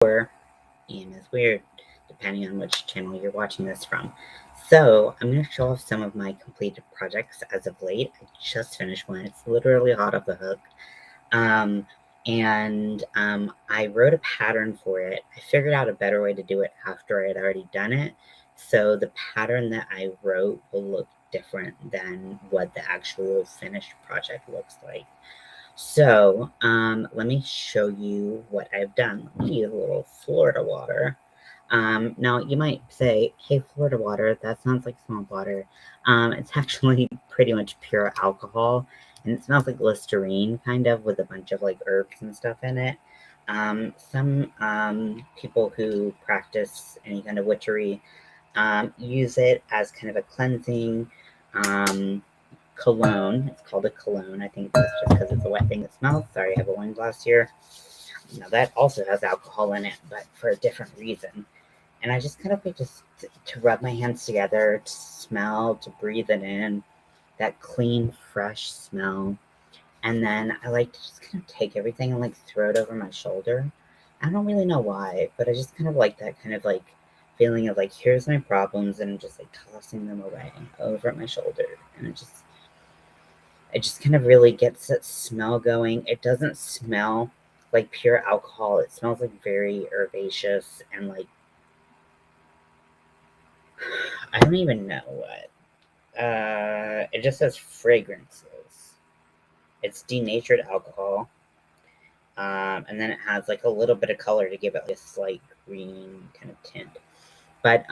or ian.is.weird, depending on which channel you're watching this from. So I'm going to show off some of my completed projects as of late. I just finished one. It's literally hot off the hook. And I wrote a pattern for it. I figured out a better way to do it after I had already done it. So the pattern that I wrote will look different than what the actual finished project looks like. So let me show you what I've done. Let me use a little Florida water. Now you might say, hey, Florida water, that sounds like swamp water. It's actually pretty much pure alcohol, and it smells like Listerine, kind of, with a bunch of like herbs and stuff in it. Some people who practice any kind of witchery use it as kind of a cleansing cologne. It's called a cologne. I think that's just because it's a wet thing that smells. Sorry, I have a wine glass here. Now that also has alcohol in it, but for a different reason. And I just kind of like just to rub my hands together, to smell, to breathe it in, that clean, fresh smell. And then I like to just kind of take everything and like throw it over my shoulder. I don't really know why, but I just kind of like that kind of like feeling of like, here's my problems, and just like tossing them away over my shoulder. And it just kind of really gets that smell going. It doesn't smell like pure alcohol. It smells like very herbaceous and like, I don't even know what. It just says fragrances. It's denatured alcohol. And then it has like a little bit of color to give it like a slight green kind of tint. But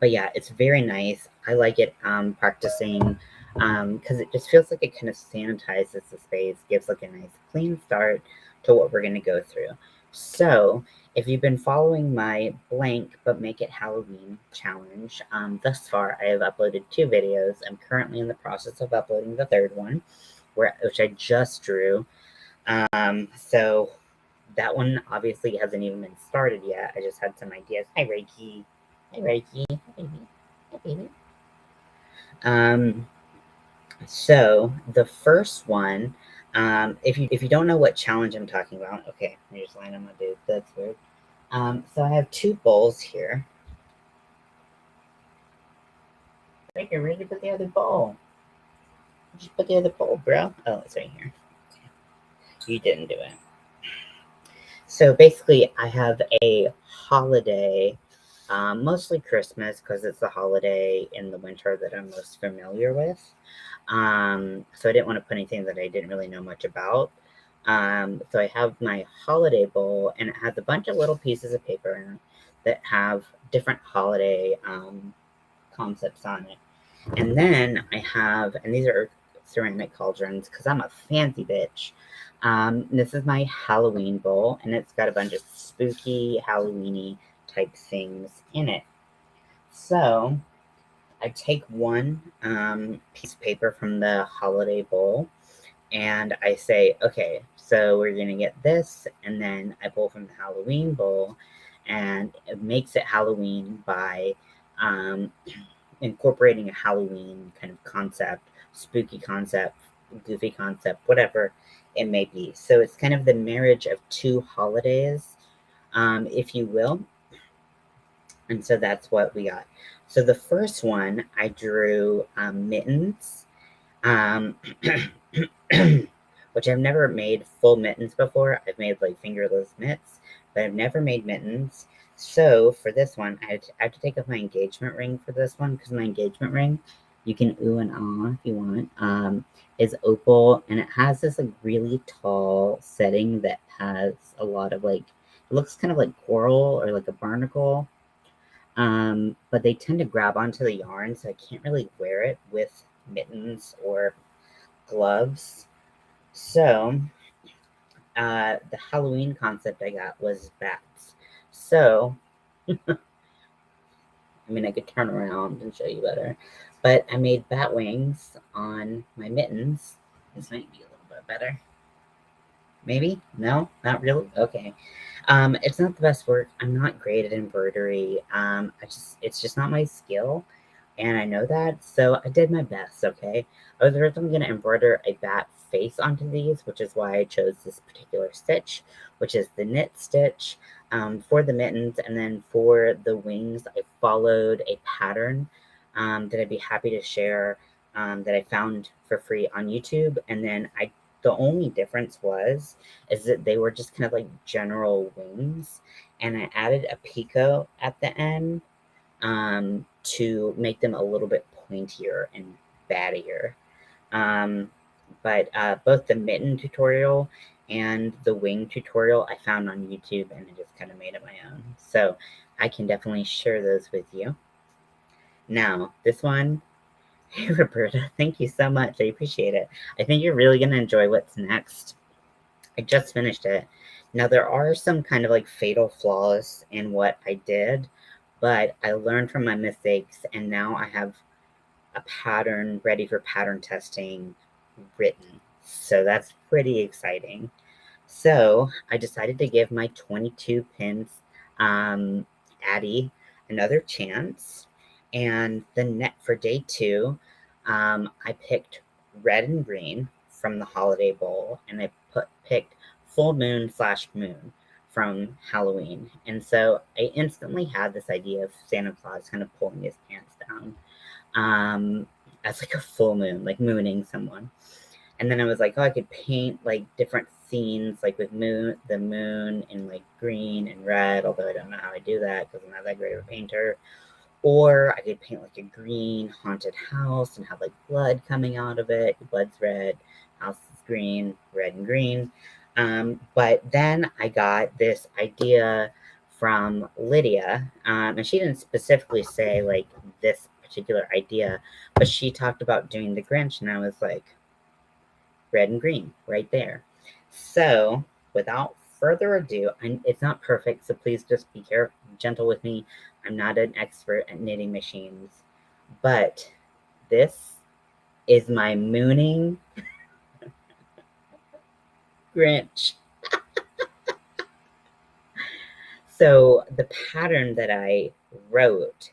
yeah, it's very nice. I like it practicing because it just feels like it kind of sanitizes the space, gives like a nice clean start to what we're going to go through. So if you've been following my blank but make it Halloween challenge, thus far I have uploaded 2 videos. I'm currently in the process of uploading the 3rd one, which I just drew. So that one obviously hasn't even been started yet. I just had some ideas. Hi, Reiki. Hi, Reiki. Hi, baby. Hi, baby. So the first one, if you don't know what challenge I'm talking about, okay, I just line on my dude. That's weird. So I have 2 bowls here. Breaker, where did you put the other bowl? Where'd you put the other bowl, bro? Oh, it's right here. You didn't do it. So basically, I have a holiday, mostly Christmas, because it's the holiday in the winter that I'm most familiar with. So I didn't want to put anything that I didn't really know much about. So I have my holiday bowl, and it has a bunch of little pieces of paper in it that have different holiday concepts on it. And then I have, and these are ceramic cauldrons because I'm a fancy bitch. This is my Halloween bowl, and it's got a bunch of spooky, Halloweeny type things in it. So I take one piece of paper from the holiday bowl, and I say, okay, so we're gonna get this, and then I pull from the Halloween bowl, and it makes it Halloween by incorporating a Halloween kind of concept, spooky concept, goofy concept, whatever it may be. So it's kind of the marriage of 2 holidays, if you will. And so that's what we got. So the first one, I drew mittens, which I've never made full mittens before. I've made like fingerless mitts, but I've never made mittens. So for this one, I have to take off my engagement ring for this one, because my engagement ring, you can ooh and ah if you want, is opal, and it has this like really tall setting that has a lot of like, it looks kind of like coral or like a barnacle. But they tend to grab onto the yarn, so I can't really wear it with mittens or gloves. So the Halloween concept I got was bats. So I mean, I could turn around and show you better, but I made bat wings on my mittens. This might be a little bit better. Maybe? No? Not really? Okay. It's not the best work. I'm not great at embroidery. It's just not my skill, and I know that, so I did my best, okay? I was originally gonna embroider a bat face onto these, which is why I chose this particular stitch, which is the knit stitch for the mittens. And then for the wings, I followed a pattern that I'd be happy to share that I found for free on YouTube. And then the only difference is that they were just kind of like general wings, and I added a picot at the end to make them a little bit pointier and battier. Um, but both the mitten tutorial and the wing tutorial I found on YouTube, and I just kind of made it my own. So I can definitely share those with you. Now, this one, hey Roberta, thank you so much. I appreciate it. I think you're really going to enjoy what's next. I just finished it. Now, there are some kind of like fatal flaws in what I did, but I learned from my mistakes, and now I have a pattern ready for pattern testing written. So that's pretty exciting. So I decided to give my 22 pins Addie another chance. And the net for day 2, I picked red and green from the Holiday Bowl, and I picked full moon / moon from Halloween. And so I instantly had this idea of Santa Claus kind of pulling his pants down as like a full moon, like mooning someone. And then I was like, oh, I could paint like different scenes, like with the moon in like green and red, although I don't know how I do that because I'm not that great of a painter. Or I could paint like a green haunted house and have like blood coming out of it. The blood's red, house is green, red and green. But then I got this idea from Lydia, and she didn't specifically say like this particular idea, but she talked about doing the Grinch, and I was like, red and green right there. So without further ado, it's not perfect, so please just be gentle with me. I'm not an expert at knitting machines, but this is my mooning Grinch. So the pattern that I wrote,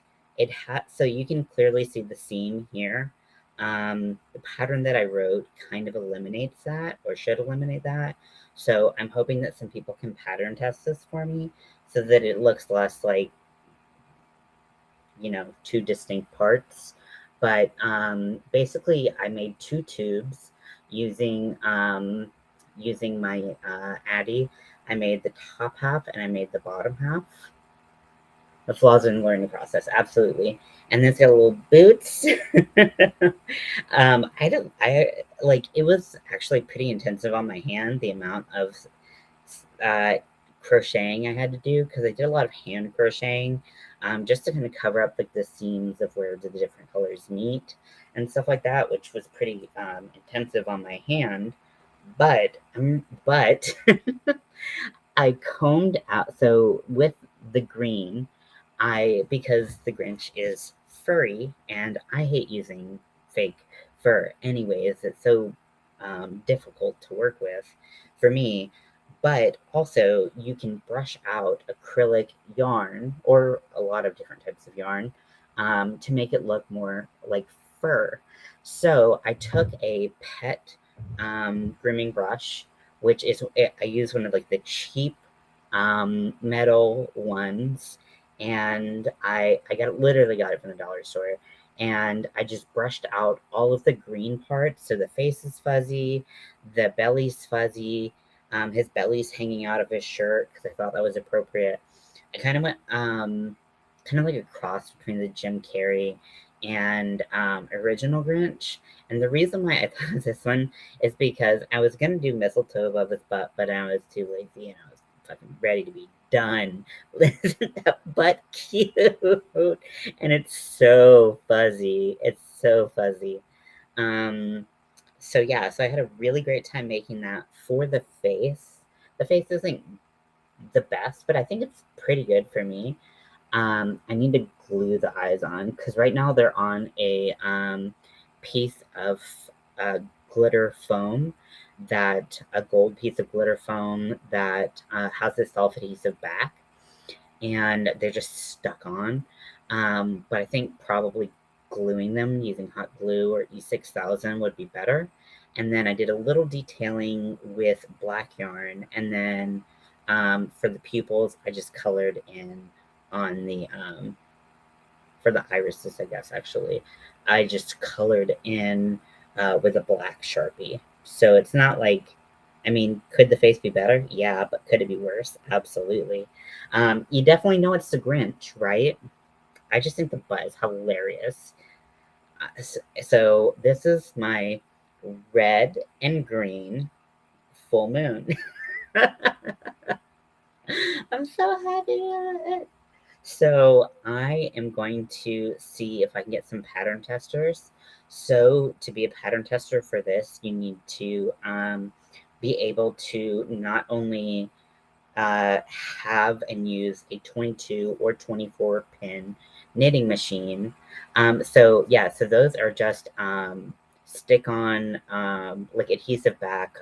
so you can clearly see the seam here. The pattern that I wrote kind of eliminates that, or should eliminate that. So I'm hoping that some people can pattern test this for me so that it looks less like, two distinct parts. But basically I made 2 tubes using my Addy. I made the top half and I made the bottom half. The flaws in the learning process, absolutely. And then it's got little boots. It was actually pretty intensive on my hand, the amount of uh, crocheting I had to do, because I did a lot of hand crocheting, just to kind of cover up like the seams of where the different colors meet and stuff like that, which was pretty intensive on my hand. But I combed out, so with the green, because the Grinch is furry and I hate using fake fur anyways, it's so difficult to work with for me. But also you can brush out acrylic yarn or a lot of different types of yarn to make it look more like fur. So I took a pet grooming brush, which is, I use one of like the cheap metal ones, and I literally got it from the dollar store, and I just brushed out all of the green parts. So the face is fuzzy, the belly's fuzzy, his belly's hanging out of his shirt because I thought that was appropriate. I kind of went kind of like a cross between the Jim Carrey and original Grinch. And the reason why I thought of this one is because I was gonna do mistletoe above his butt, but I was too lazy and I was fucking ready to be done. Isn't that butt cute? And it's so fuzzy. It's so fuzzy. So yeah, so I had a really great time making that. For the face, the face isn't the best, but I think it's pretty good for me. I need to glue the eyes on because right now they're on a piece of glitter foam, that a gold piece of glitter foam that has a self-adhesive back, and they're just stuck on. But I think probably gluing them using hot glue or E6000 would be better. And then I did a little detailing with black yarn. And then for the pupils, I just colored in on the, for the irises, I guess, actually. I just colored in with a black Sharpie. So it's not like, I mean, could the face be better? Yeah, but could it be worse? Absolutely. You definitely know it's the Grinch, right? I just think the butt is hilarious. So this is my red and green full moon. I'm so happy with it. So I am going to see if I can get some pattern testers. So to be a pattern tester for this, you need to be able to not only have and use a 22 or 24 pin knitting machine. So yeah, so those are just stick on like adhesive back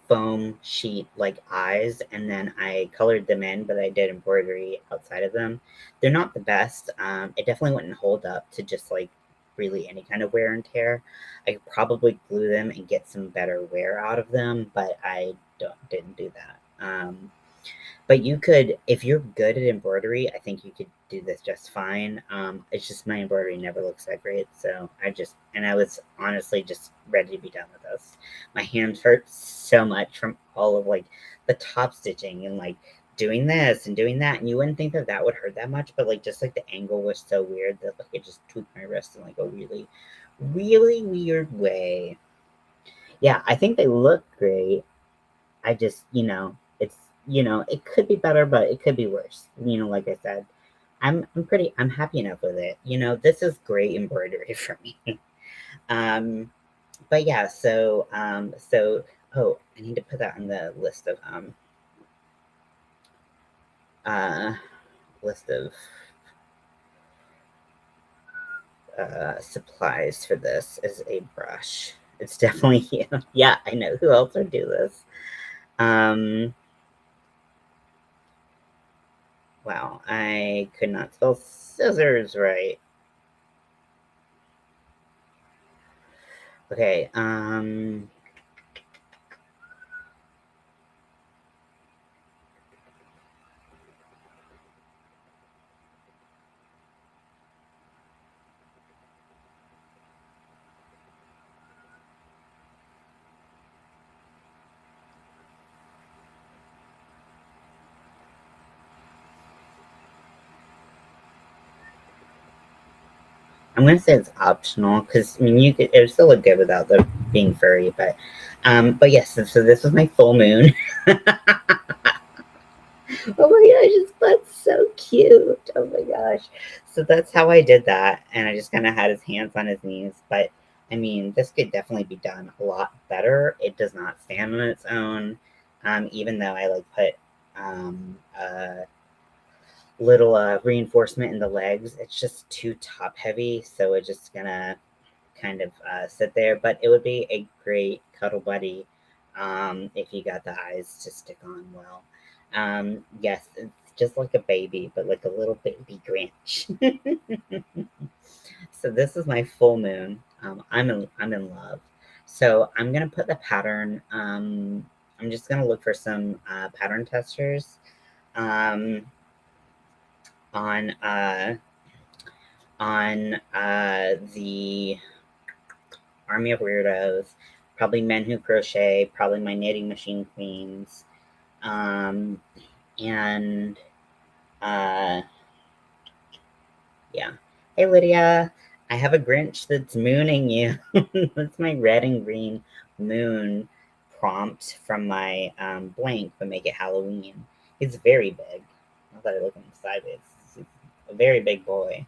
foam sheet like eyes, and then I colored them in, but I did embroidery outside of them. They're not the best. It definitely wouldn't hold up to just like really any kind of wear and tear. I could probably glue them and get some better wear out of them, but I didn't do that. But you could, if you're good at embroidery, I think you could do this just fine. It's just my embroidery never looks that great, so I was honestly just ready to be done with this. My hands hurt so much from all of like the top stitching and like doing this and doing that, and you wouldn't think that that would hurt that much, but like just like the angle was so weird that like it just tweaked my wrist in like a really, really weird way. Yeah, I think they look great. I just, it's, it could be better, but it could be worse. Like I said, I'm happy enough with it. This is great embroidery for me. um, but yeah, oh, I need to put that on the uh, list of, supplies for this is a brush. It's definitely you. Yeah, I know who else would do this. Um, wow, I could not spell scissors right. Okay, I'm gonna say it's optional because I mean it would still look good without the being furry, but yes. So this was my full moon. Oh my gosh, his butt's so cute. Oh my gosh. So that's how I did that, and I just kind of had his hands on his knees. But I mean, this could definitely be done a lot better. It does not stand on its own, even though I like put little reinforcement in the legs. It's just too top heavy, so it's just gonna kind of sit there. But it would be a great cuddle buddy if you got the eyes to stick on well. Yes, it's just like a baby, but like a little baby Grinch. So this is my full moon. I'm in love. So I'm gonna put the pattern. I'm just gonna look for some pattern testers um, on the Army of Weirdos, probably Men Who Crochet, probably my Knitting Machine Queens, um, and uh, yeah. Hey Lydia, I have a Grinch that's mooning you. That's my red and green moon prompt from my blank, but make it Halloween. He's very big. Now that I look at him sideways, he's a very big boy.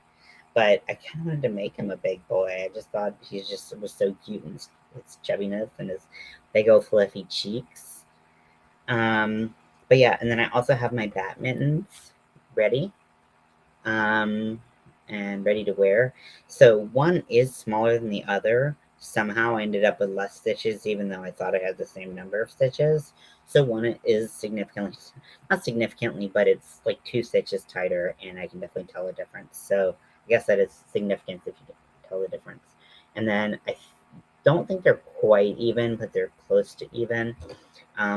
But I kind of wanted to make him a big boy. I just thought he just was so cute and his chubbiness and his big old fluffy cheeks. Um, but yeah, and then I also have my bat mittens ready um, and ready to wear. So one is smaller than the other. Somehow I ended up with less stitches, even though I thought I had the same number of stitches. So one is significantly, not significantly, but it's like 2 stitches tighter, and I can definitely tell the difference. So I guess that is significant if you can tell the difference. And then I don't think they're quite even, but they're close to even.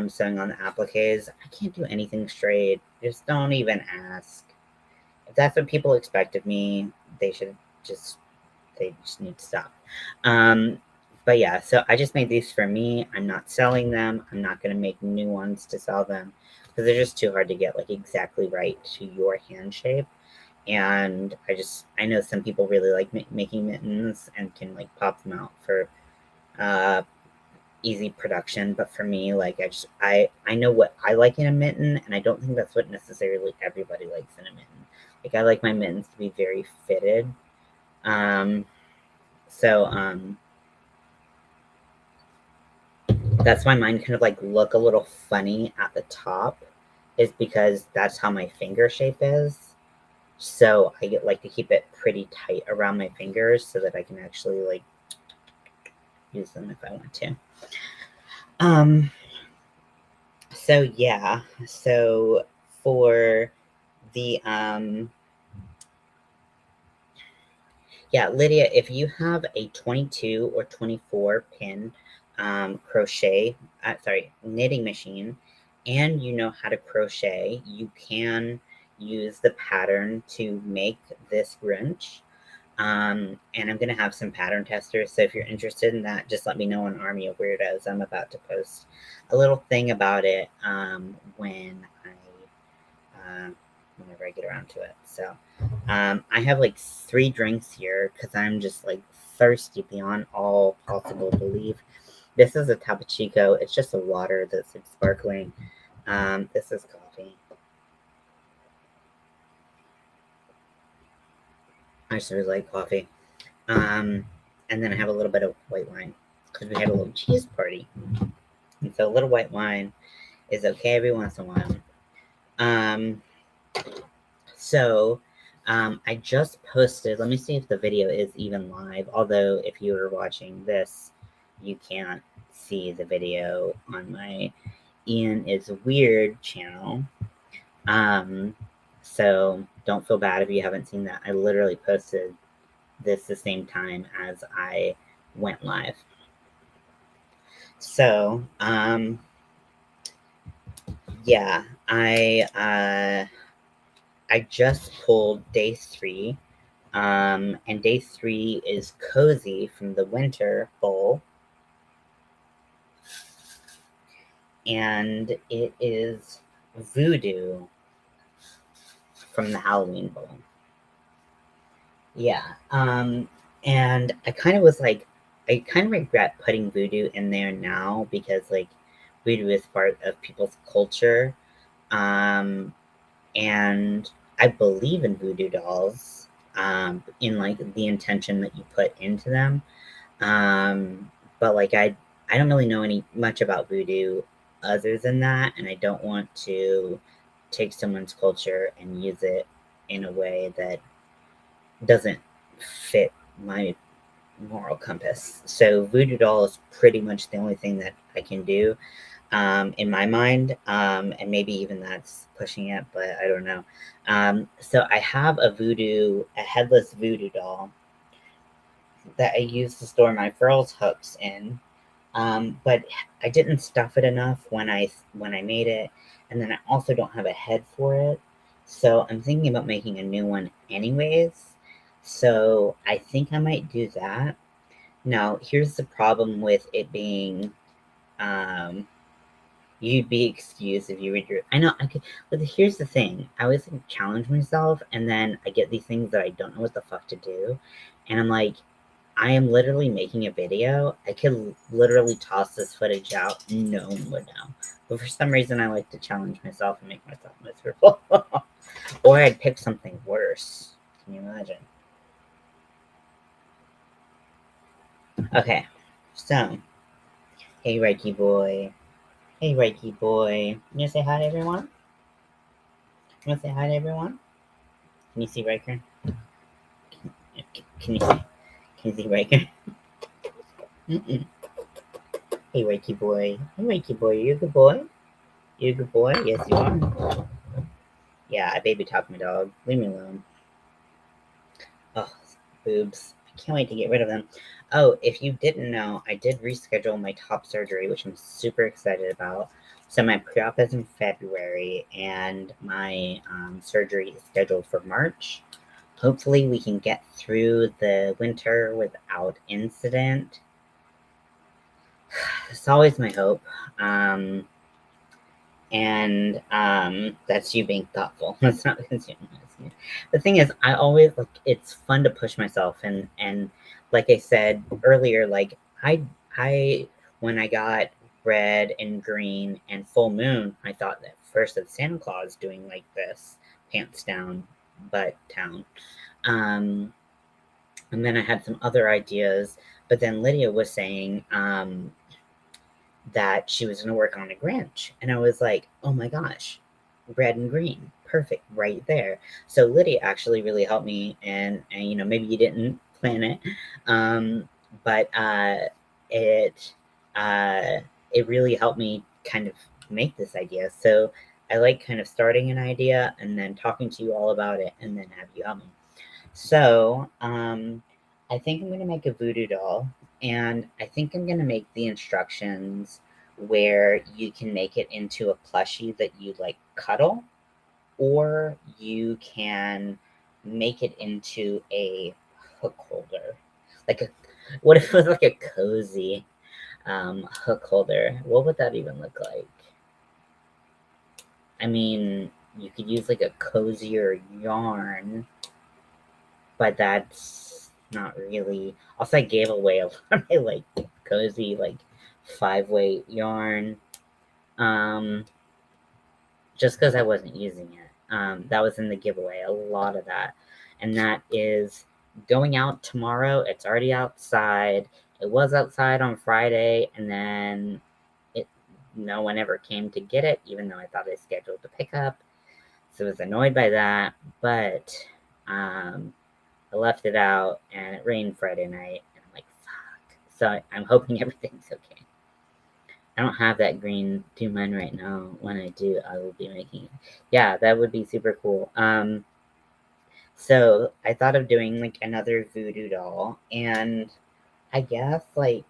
Sewing on the appliques. I can't do anything straight. Just don't even ask. If that's what people expect of me, they should just they just need to stop. But yeah, so I just made these for me. I'm not selling them. I'm not going to make new ones to sell them because they're just too hard to get like exactly right to your hand shape. And I know some people really like making mittens and can like pop them out for uh, easy production. But for me, like I know what I like in a mitten, and I don't think that's what necessarily everybody likes in a mitten. Like I like my mittens to be very fitted. Um, so that's why mine kind of like look a little funny at the top, is because that's how my finger shape is. So I like to keep it pretty tight around my fingers so that I can actually like use them if I want to. Um, so yeah, so for the yeah, Lydia, if you have a 22 or 24 pin knitting machine, and you know how to crochet, you can use the pattern to make this wrench. And I'm going to have some pattern testers, so if you're interested in that, just let me know on Army of Weirdos. I'm about to post a little thing about it uh, whenever I get around to it. So I have like 3 drinks here because I'm just like thirsty beyond all possible belief. This is a Topo Chico. It's just a water that's like sparkling. This is coffee. I just really like coffee. And then I have a little bit of white wine because we had a little cheese party. And so a little white wine is okay every once in a while. Um, so I just posted, let me see if the video is even live. Although if you were watching this, you can't see the video on my Ian.is.weird channel. So don't feel bad if you haven't seen that. I literally posted this the same time as I went live. So, yeah, I just pulled day 3, and day 3 is Cozy from the Winter Bowl, and it is Voodoo from the Halloween Bowl. Yeah, and I kind of was like, I kind of regret putting Voodoo in there now because like Voodoo is part of people's culture, and I believe in voodoo dolls, in like the intention that you put into them. But like I don't really know any much about voodoo other than that, and I don't want to take someone's culture and use it in a way that doesn't fit my moral compass. So voodoo doll is pretty much the only thing that I can do, in my mind, and maybe even that's pushing it, but I don't know. So I have a headless voodoo doll that I use to store my furls hooks in, but I didn't stuff it enough when I made it, and then I also don't have a head for it. So I'm thinking about making a new one anyways. So I think I might do that. Now, here's the problem with it being, um, you'd be excused if you read your. I know I could, but here's the thing. I always like, challenge myself, and then I get these things that I don't know what the fuck to do, and I'm like, I am literally making a video. I could literally toss this footage out. No one would know. But for some reason, I like to challenge myself and make myself miserable. Or I'd pick something worse. Can you imagine? Okay, so hey Reiki boy. Hey Reiki boy. You gonna say hi to everyone? You wanna say hi to everyone? Can you see Riker? Can you see? Can you see Riker? Mm-mm. Hey Reiki boy. Hey Reiki boy. You a good boy? You a good boy? Yes, you are. Yeah, I baby talk my dog. Leave me alone. Oh, boobs. I can't wait to get rid of them. Oh, if you didn't know, I did reschedule my top surgery, which I'm super excited about. So my pre-op is in February, and my surgery is scheduled for March. Hopefully, we can get through the winter without incident. It's always my hope. And that's you being thoughtful. That's not consuming. The thing is, I always like it's fun to push myself, and like I said earlier, like I when I got red and green and full moon, I thought that first of Santa Claus doing like this pants down, butt down, um, and then I had some other ideas, but then Lydia was saying that she was going to work on a Grinch. And I was like, oh my gosh, red and green. Perfect, right there. So Lydia actually really helped me, and you know, maybe you didn't plan it, but it uh, it really helped me kind of make this idea. So I like kind of starting an idea and then talking to you all about it, and then have you help me. So I think I'm gonna make a voodoo doll, and I think I'm gonna make the instructions where you can make it into a plushie that you like cuddle, or you can make it into a hook holder. Like a what if it was like a cozy hook holder? What would that even look like? I mean, you could use like a cozier yarn, but that's not really. Also, I gave away a lot of my like cozy like 5-weight yarn, um, just because I wasn't using it. That was in the giveaway, a lot of that, and that is going out tomorrow. It's already outside. It was outside on Friday, and then it no one ever came to get it, even though I thought I scheduled the pickup. So I was annoyed by that, but um, I left it out and it rained Friday night, and I'm like, fuck. So I'm hoping everything's okay. I don't have that green do mine right now. When I do, I will be making it. Yeah, that would be super cool. So I thought of doing like another voodoo doll, and I guess like,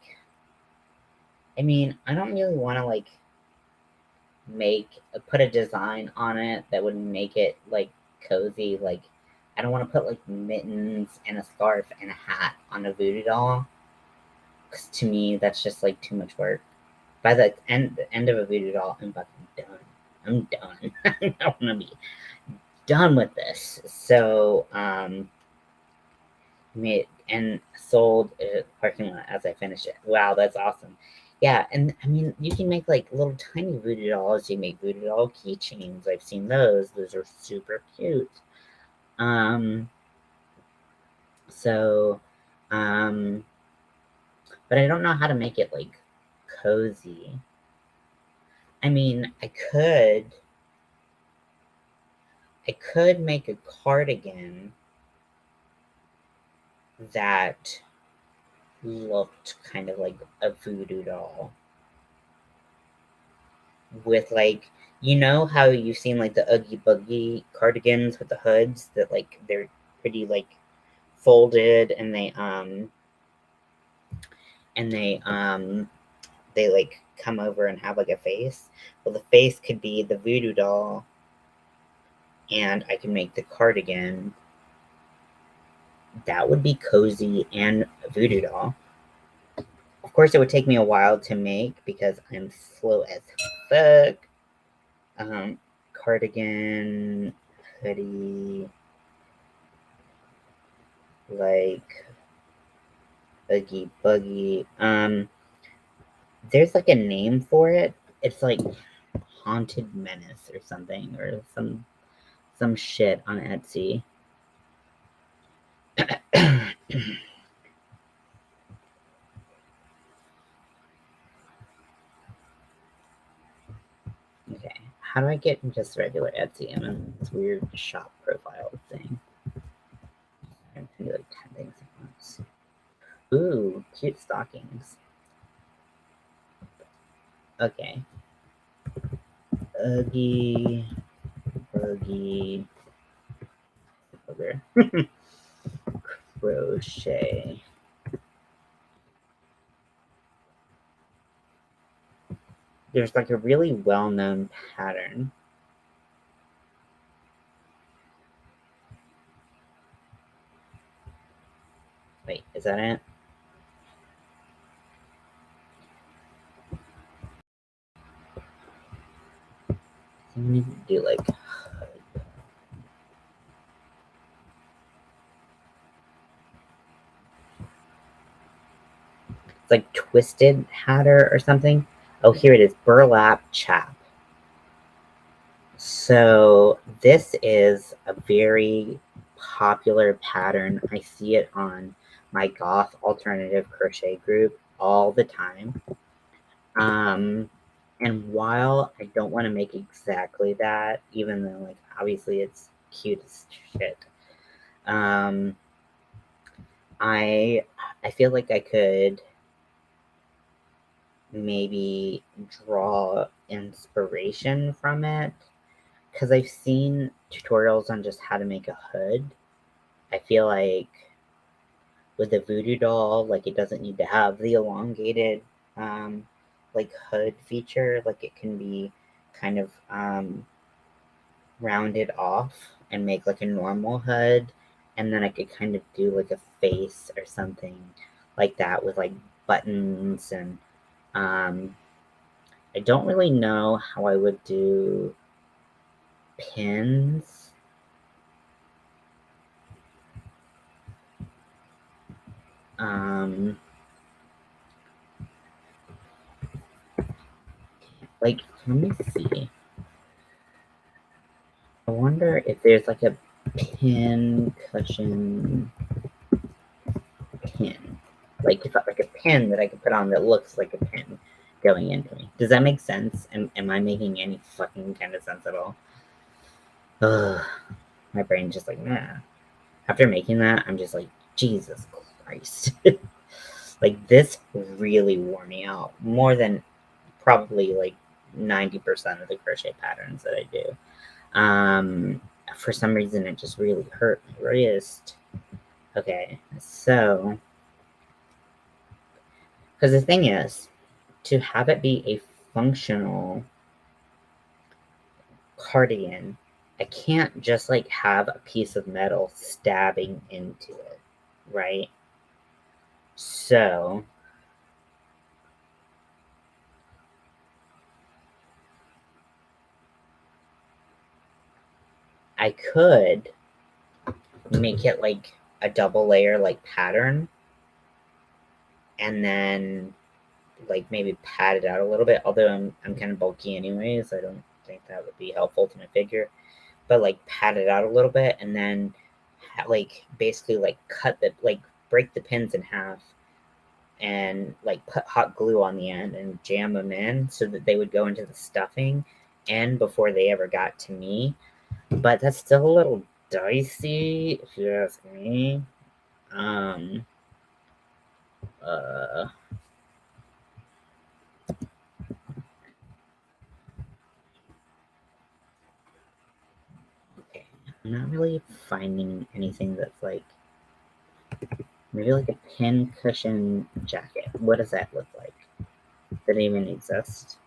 I mean, I don't really want to like make put a design on it that would make it like cozy. Like, I don't want to put like mittens and a scarf and a hat on a voodoo doll. 'Cause to me, that's just like too much work. By the end of a voodoo doll, I'm fucking done. I'm done. I want to be done with this. So, made and sold a parking lot as I finish it. Wow, that's awesome. Yeah, and I mean, you can make like little tiny voodoo dolls. You make voodoo doll keychains. I've seen those. Those are super cute. Um, so, um, but I don't know how to make it like cozy. I mean, I could make a cardigan that looked kind of like a voodoo doll with like, you know how you've seen like the Oogie Boogie cardigans with the hoods that like they're pretty like folded, and they like come over and have like a face. Well, the face could be the voodoo doll, and I can make the cardigan that would be cozy and a voodoo doll. Of course, it would take me a while to make because I'm slow as fuck. Cardigan, hoodie, like Oogie Buggy. There's like a name for it. It's like Haunted Menace or something, or some shit on Etsy. Okay, how do I get in just regular Etsy? I'm in this weird shop profile thing. I can do like 10 things at once. Ooh, cute stockings. Okay. Oogie, Boogie, Booger. crochet. There's like a really well-known pattern. Wait, is that it? I need to do like it's like twisted hatter or something. Oh, here it is, burlap chap. So this is a very popular pattern. I see it on my goth alternative crochet group all the time. And while I don't want to make exactly that, even though like obviously it's cute as shit, I feel like I could maybe draw inspiration from it because I've seen tutorials on just how to make a hood. I feel like with the voodoo doll, like it doesn't need to have the elongated like hood feature. Like it can be kind of rounded off and make like a normal hood, and then I could kind of do like a face or something like that with like buttons. And I don't really know how I would do pins. Like, let me see. I wonder if there's like a pin cushion pin. Like if like a pin that I could put on that looks like a pin going into me. Does that make sense? Am I making any fucking kind of sense at all? Ugh. My brain's just like, nah. After making that, I'm just like, Jesus Christ. Like this really wore me out. More than probably like 90% of the crochet patterns that I do. For some reason it just really hurt my wrist. Okay, so because the thing is, to have it be a functional cardigan, I can't just like have a piece of metal stabbing into it, right? So I could make it like a double layer like pattern and then like maybe pad it out a little bit, although I'm kind of bulky anyways. I don't think that would be helpful to my figure, but like pad it out a little bit and then like basically like cut the like break the pins in half and like put hot glue on the end and jam them in so that they would go into the stuffing and before they ever got to me. But that's still a little dicey if you ask me. Um uh okay. I'm not really finding anything that's like maybe like a pin cushion jacket. What does that look like? Does it even exist?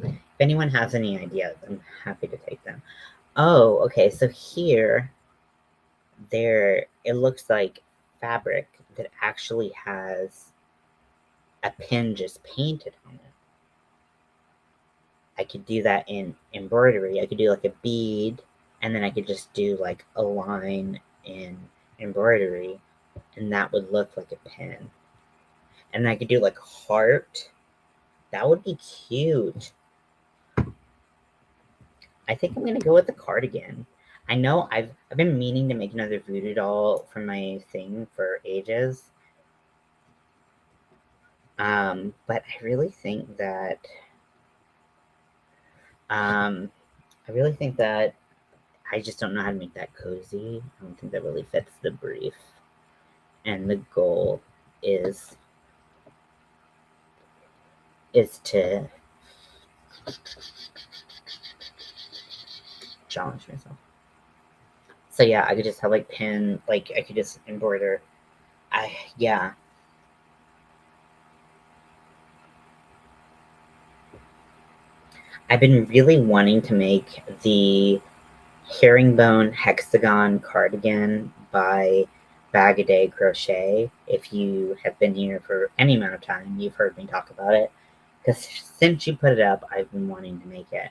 If anyone has any ideas, I'm happy to take them. Oh, okay. So here, it looks like fabric that actually has a pin just painted on it. I could do that in embroidery. I could do like a bead, and then I could just do like a line in embroidery, and that would look like a pin. And I could do like a heart. That would be cute. I think I'm gonna go with the cardigan. I know I've been meaning to make another voodoo doll for my thing for ages. But um, I really think that I just don't know how to make that cozy. I don't think that really fits the brief. And the goal is to challenge myself. So yeah, I could just have like pin, like I could just embroider. Yeah. I've been really wanting to make the herringbone hexagon cardigan by Bag a Day Crochet. If you have been here for any amount of time, you've heard me talk about it. Because since you put it up, I've been wanting to make it.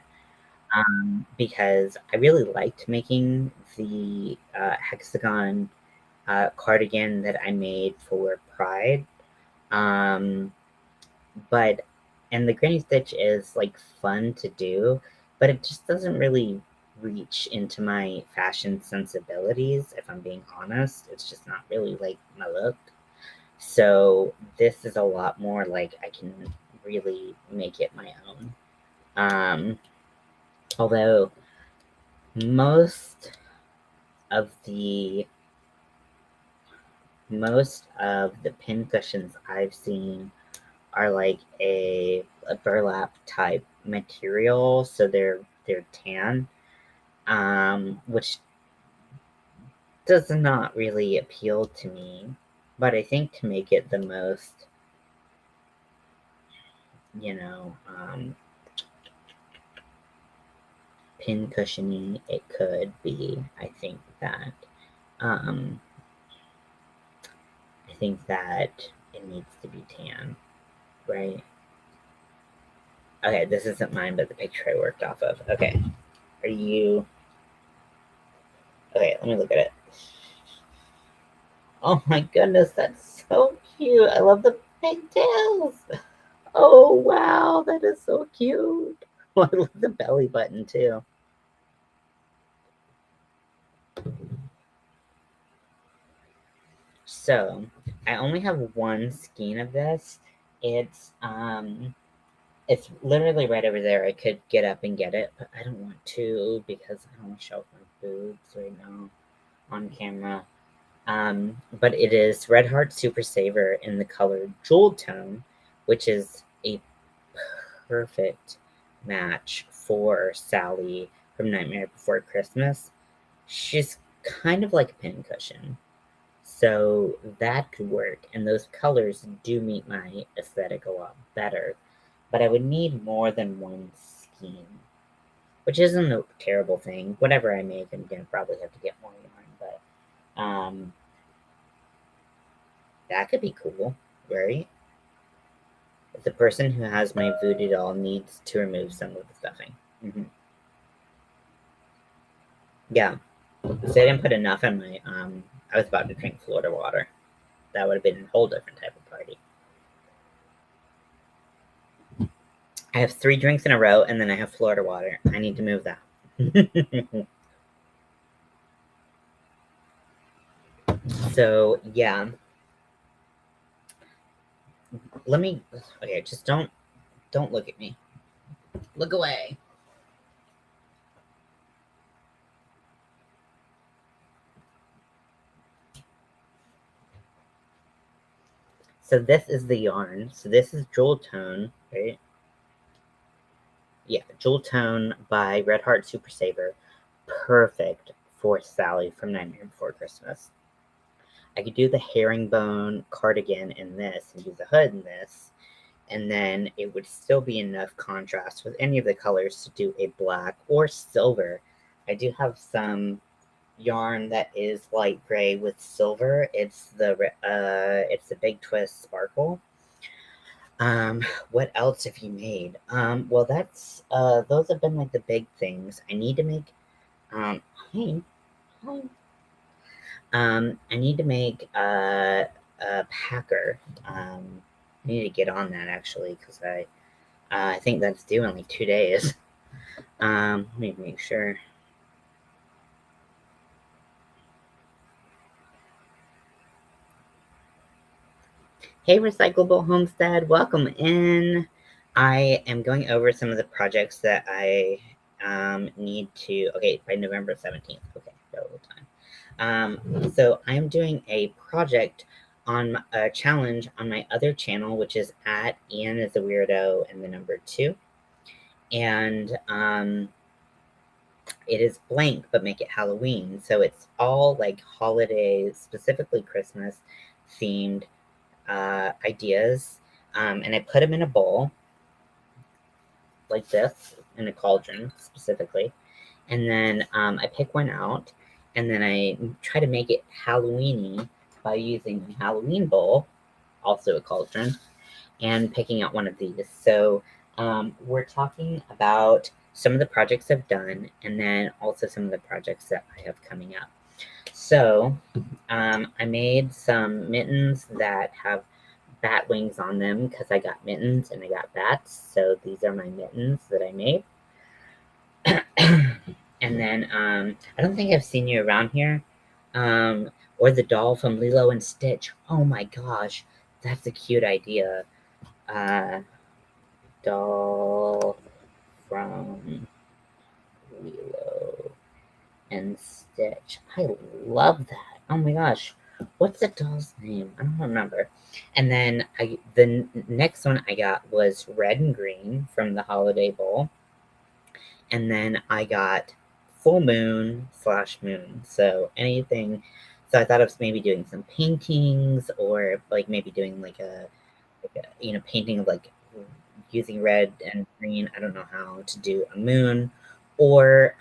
Because I really liked making the hexagon cardigan that I made for Pride. Um, but and the granny stitch is like fun to do, but it just doesn't really reach into my fashion sensibilities, if I'm being honest. It's just not really like my look. So this is a lot more like I can really make it my own. Although most of the pin cushions I've seen are like a burlap type material, so they're tan, which does not really appeal to me. But I think to make it the most, you know, pin cushiony it could be, um, I think that it needs to be tan, right? Okay, this isn't mine, but the picture I worked off of. Okay, are you? Okay, let me look at it. Oh my goodness, that's so cute. I love the pigtails. Oh wow, that is so cute. Oh, I love the belly button too. So I only have one skein of this. It's it's literally right over there. I could get up and get it, but I don't want to because I don't want to show off my boobs right now on camera. But it is Red Heart Super Saver in the color Jewel Tone, which is a perfect match for Sally from Nightmare Before Christmas. She's kind of like a pincushion, so that could work, and those colors do meet my aesthetic a lot better. But I would need more than one skein, which isn't a terrible thing. Whatever I make, I'm gonna probably have to get more yarn, but that could be cool, right? If the person who has my voodoo doll needs to remove some of the stuffing. Yeah. So I didn't put enough in my, I was about to drink Florida water. That would have been a whole different type of party. I have 3 drinks in a row, and then I have Florida water. I need to move that. So, yeah. Let me, okay, just don't look at me. Look away. So this is the yarn. So this is Jewel Tone, right? Yeah, Jewel Tone by Red Heart Super Saver. Perfect for Sally from Nightmare Before Christmas. I could do the herringbone cardigan in this and do the hood in this, and then it would still be enough contrast with any of the colors to do a black or silver. I do have some yarn that is light gray with silver. It's the Big Twist Sparkle. What else have you made? Well, that's those have been like the big things. I need to make hey, hi. I need to make a packer. I need to get on that actually because I think that's due in like 2 days. Let me make sure. Hey, Recyclable Homestead, welcome in. I am going over some of the projects that I need to. Okay, by November 17th. Okay, got a little time. So I'm doing a project on a challenge on my other channel, which is at ian.is.weirdo and the number 2. And it is blank, but make it Halloween. So it's all like holiday, specifically Christmas themed ideas. And I put them in a bowl like this, in a cauldron specifically. And then I pick one out, and then I try to make it Halloweeny by using a Halloween bowl, also a cauldron, and picking out one of these. So we're talking about some of the projects I've done, and then also some of the projects that I have coming up. So I made some mittens that have bat wings on them because I got mittens and I got bats. So these are my mittens that I made. And then I don't think I've seen you around here. Or the doll from Lilo and Stitch. Oh my gosh, that's a cute idea. Uh, doll from Lilo and Stitch. I love that. Oh my gosh. What's the doll's name? I don't remember. And then the next one I got was red and green from the Holiday Bowl. And then I got full moon slash moon. So anything. So I thought of maybe doing some paintings, or like maybe doing like a painting of like using red and green. I don't know how to do a moon, or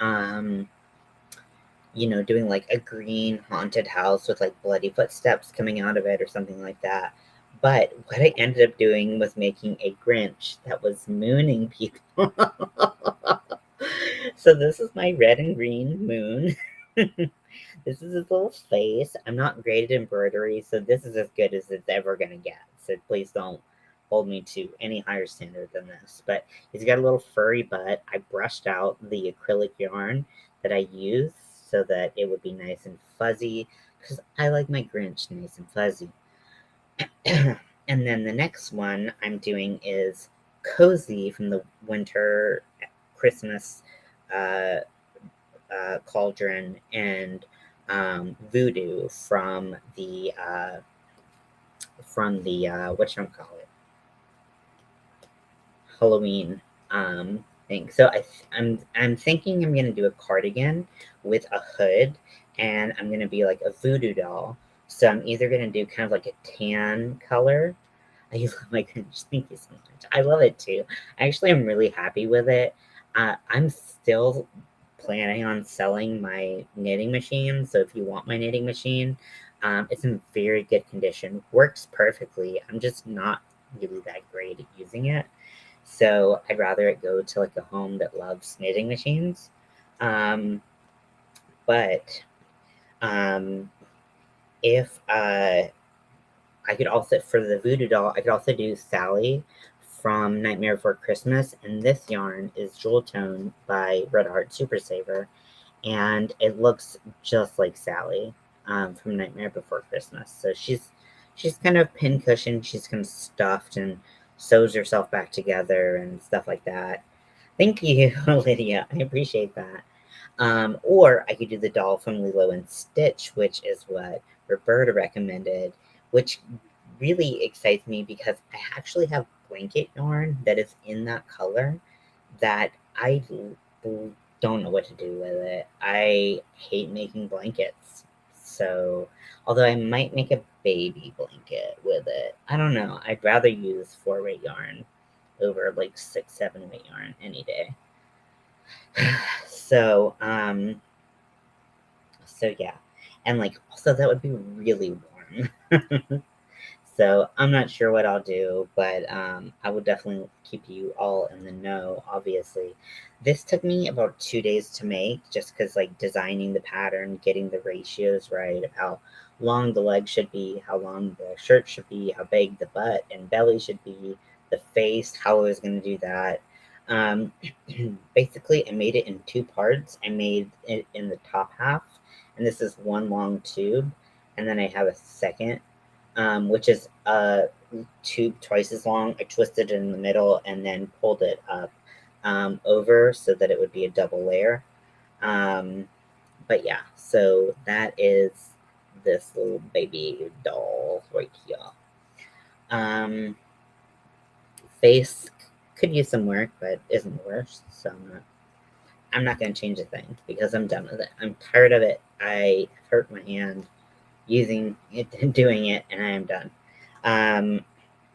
doing like a green haunted house with like bloody footsteps coming out of it or something like that. But what I ended up doing was making a Grinch that was mooning people. So this is my red and green moon. This is his little face. I'm not great at embroidery, so this is as good as it's ever gonna get. So please don't hold me to any higher standard than this. But he's got a little furry butt. I brushed out the acrylic yarn that I used so that it would be nice and fuzzy, because I like my Grinch nice and fuzzy. And then the next one I'm doing is Cozy from the Winter Christmas uh, Cauldron, and Voodoo from the what you call it, Halloween thing. So I'm thinking I'm gonna do a cardigan with a hood, and I'm gonna be like a voodoo doll. So I'm either gonna do kind of like a tan color. I love my Grinch. Thank you so much. I love it too. Actually, I'm really happy with it. I'm still planning on selling my knitting machine. So if you want my knitting machine, it's in very good condition. Works perfectly. I'm just not really that great at using it. So I'd rather it go to like a home that loves knitting machines. Um, but um, if I could also, for the voodoo doll, I could also do Sally from Nightmare Before Christmas. And this yarn is Jewel Tone by Red Heart Super Saver. And it looks just like Sally from Nightmare Before Christmas. So she's kind of pincushion, she's kind of stuffed and sews herself back together and stuff like that. Thank you, Lydia. I appreciate that. Or I could do the doll from Lilo and Stitch, which is what Roberta recommended, which really excites me because I actually have blanket yarn that is in that color that don't know what to do with it. I hate making blankets. So, although I might make a baby blanket with it, I don't know. I'd rather use 4-weight yarn over like 6-7-weight yarn any day. So, yeah. And like also that would be really warm. So I'm not sure what I'll do, but I will definitely keep you all in the know, obviously. This took me about 2 days to make, just because like designing the pattern, getting the ratios right, of how long the leg should be, how long the shirt should be, how big the butt and belly should be, the face, how I was going to do that. Um, Basically, I made it in two parts. I made it in the top half, and this is one long tube, and then I have a second which is a tube twice as long. I twisted it in the middle and then pulled it up over so that it would be a double layer. But yeah, so that is this little baby doll right here. Um, Face could use some work, but isn't worse, so I'm not I'm not going to change a thing because I'm done with it. I'm tired of it. I hurt my hand using it and doing it, and I am done.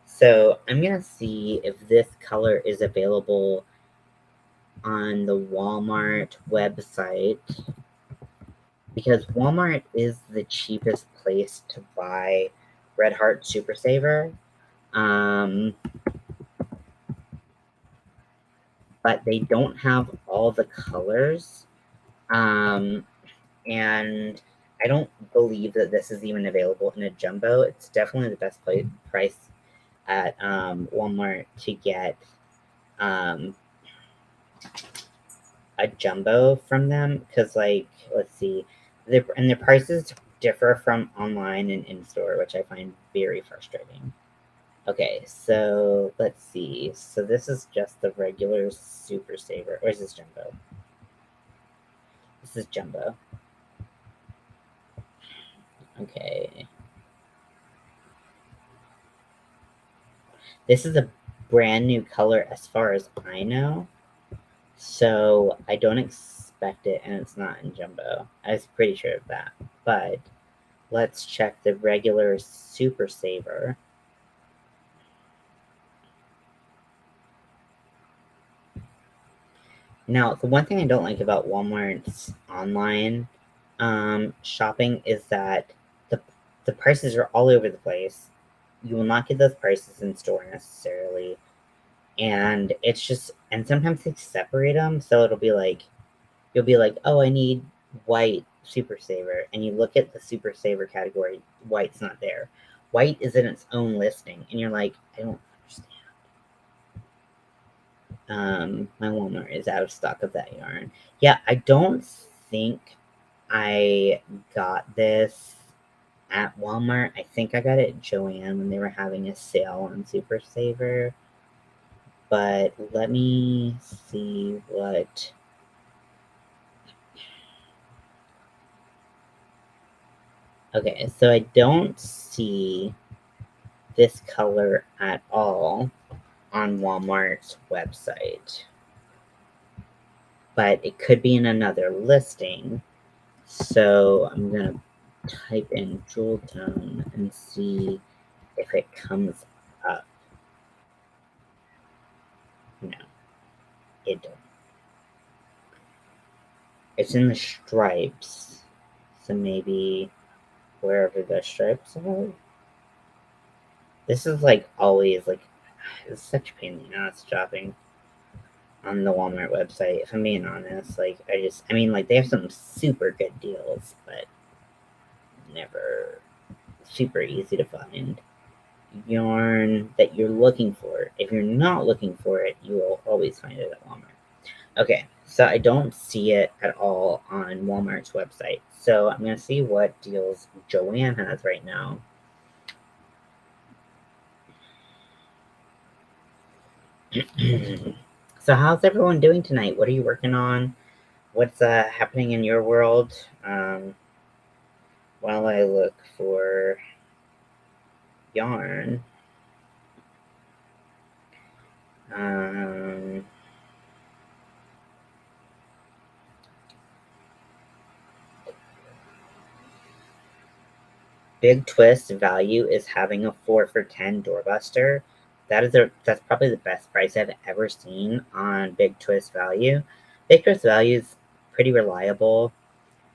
So I'm going to see if this color is available on the Walmart website, because Walmart is the cheapest place to buy Red Heart Super Saver. But they don't have all the colors. And I don't believe that this is even available in a jumbo. It's definitely the best price at Walmart to get um, a jumbo from them, because, like, let's see, and their prices differ from online and in store, which I find very frustrating. Okay, so let's see. So this is just the regular Super Saver. Or is this jumbo? This is jumbo. Okay. This is a brand new color as far as I know. So I don't expect it, and it's not in jumbo. I was pretty sure of that. But let's check the regular Super Saver. Now, the one thing I don't like about Walmart's online shopping is that the prices are all over the place. You will not get those prices in store necessarily. And it's just, and sometimes they separate them. So you'll be like, oh, I need white Super Saver. And you look at the Super Saver category, white's not there. White is in its own listing. And you're like, I don't understand. My Walmart is out of stock of that yarn. Yeah, I don't think I got this at Walmart. I think I got it at Joann when they were having a sale on Super Saver. But let me see what. Okay, so I don't see this color at all on Walmart's website. But it could be in another listing. So I'm going to type in jewel tone and see if it comes up. No, it doesn't. It's in the stripes. So maybe wherever the stripes are. This is like always like, it's such a pain in the ass shopping on the Walmart website, if I'm being honest. Like, I mean, like, they have some super good deals, but never super easy to find yarn that you're looking for. If you're not looking for it, you will always find it at Walmart. Okay, so I don't see it at all on Walmart's website. So I'm going to see what deals Joann has right now. So how's everyone doing tonight? What are you working on? What's happening in your world? While I look for yarn. Big Twist Value is having a 4 for $10 doorbuster. That's probably the best price I've ever seen on Big Twist Value. Big Twist Value is pretty reliable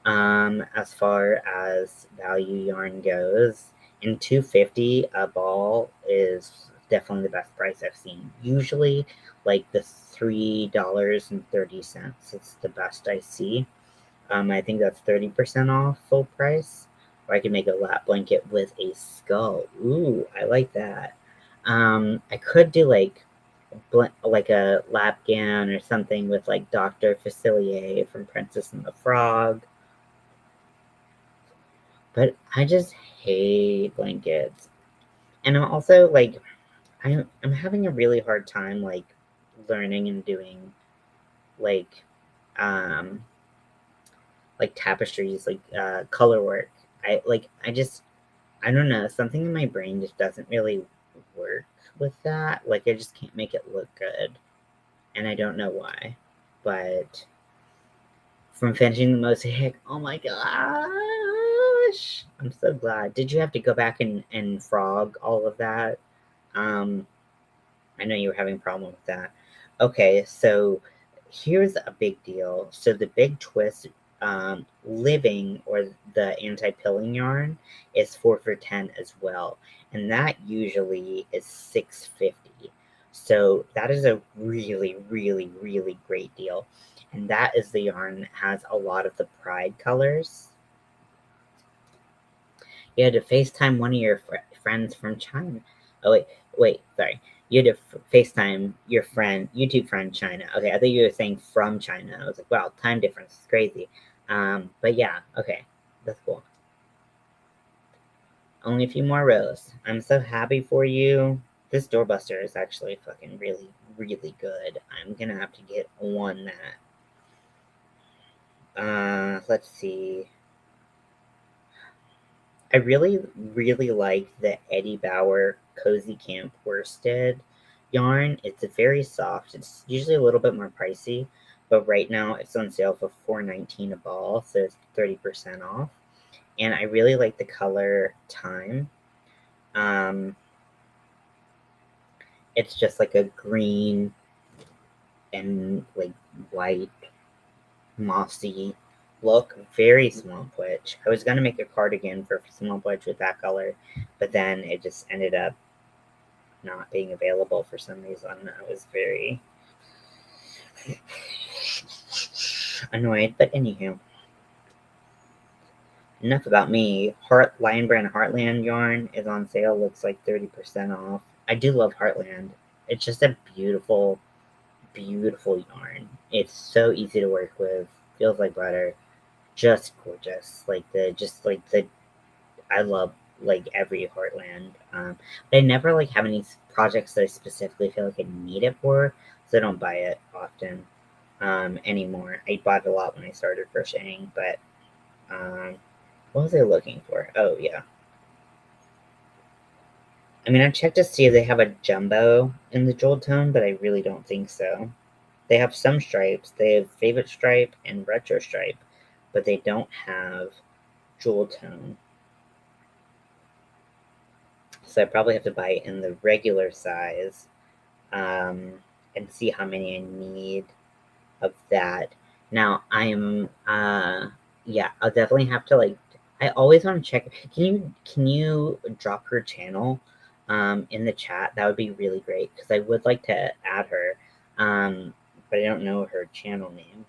as far as value yarn goes. And $2.50 a ball is definitely the best price I've seen. Usually, like the $3.30 is the best I see. I think that's 30% off full price. Or I could make a lap blanket with a skull. Ooh, I like that. I could do like a lap gown or something with like Dr. Facilier from Princess and the Frog. But I just hate blankets. And I'm also like, I'm having a really hard time like learning and doing like um tapestries, like color work. I don't know, something in my brain just doesn't really work with that. Like, I just can't make it look good, and I don't know why. But from finishing the mosaic. Oh my gosh. I'm so glad. Did you have to go back and frog all of that? Um, I know you were having a problem with that. Okay, so here's a big deal. So the big twist, living or the anti-pilling yarn is 4 for 10 as well, and that usually is 6.50. So that is a really, really, really great deal, and that is the yarn that has a lot of the pride colors. You had to FaceTime one of your friends from China. Oh wait, sorry. You had to FaceTime your friend, YouTube friend, China. Okay, I thought you were saying from China. I was like, wow, time difference is crazy. But yeah, okay, that's cool. Only a few more rows. I'm so happy for you. This doorbuster is actually fucking really, really good. I'm gonna have to get one that. Let's see. I really, really like the Eddie Bauer Cozy Camp worsted yarn. It's very soft. It's usually a little bit more pricey, but right now it's on sale for $4.19 a ball, so it's 30% off. And I really like the color Time. Um, it's just like a green and like white mossy look. Very Swamp Witch. I was gonna make a cardigan for Swamp Witch with that color, but then it just ended up not being available for some reason. I was very annoyed, but anywho, enough about me. Lion Brand Heartland yarn is on sale, looks like 30% off. I do love Heartland. It's just a beautiful, beautiful yarn. It's so easy to work with, feels like butter, just gorgeous. I love like every Heartland. But I never like have any projects that I specifically feel like I need it for, so I don't buy it often anymore. I bought it a lot when I started crocheting, but what was I looking for? Oh yeah. I mean, I checked to see if they have a jumbo in the jewel tone, but I really don't think so. They have some stripes. They have favorite stripe and retro stripe, but they don't have jewel tone. So I probably have to buy it in the regular size, and see how many I need of that. Now yeah, I'll definitely have to like. I always want to check. Can you drop her channel, in the chat? That would be really great because I would like to add her, but I don't know her channel name.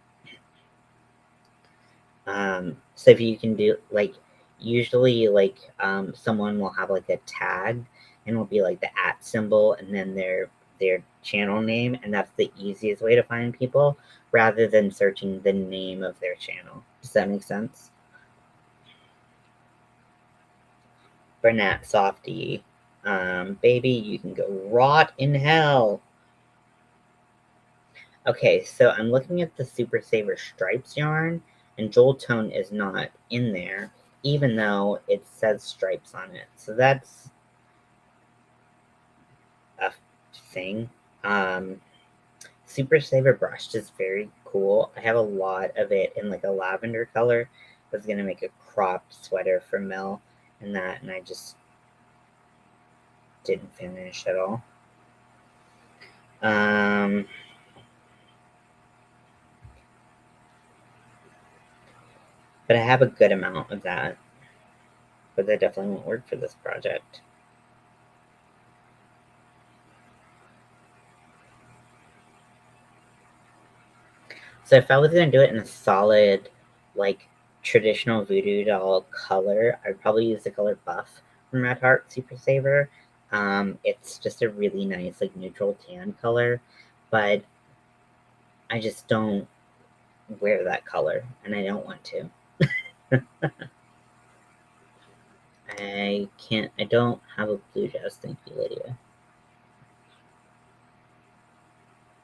So if you can do like, usually like someone will have like a tag and will be like the @ symbol and then their channel name, and that's the easiest way to find people rather than searching the name of their channel. Does that make sense? Bernat Softy. Baby, you can go rot in hell. Okay, so I'm looking at the Super Saver Stripes yarn, and Jewel Tone is not in there, even though it says stripes on it. So that's a thing. Super Saver Brushed is very cool. I have a lot of it in like a lavender color. I was gonna make a cropped sweater for Mel and that, and I just didn't finish at all. But I have a good amount of that. But that definitely won't work for this project. So if I was gonna do it in a solid, like traditional voodoo doll color, I'd probably use the color Buff from Red Heart Super Saver. It's just a really nice like neutral tan color, but I just don't wear that color, and I don't want to. I can't. I don't have a blue dress. Thank you, Lydia.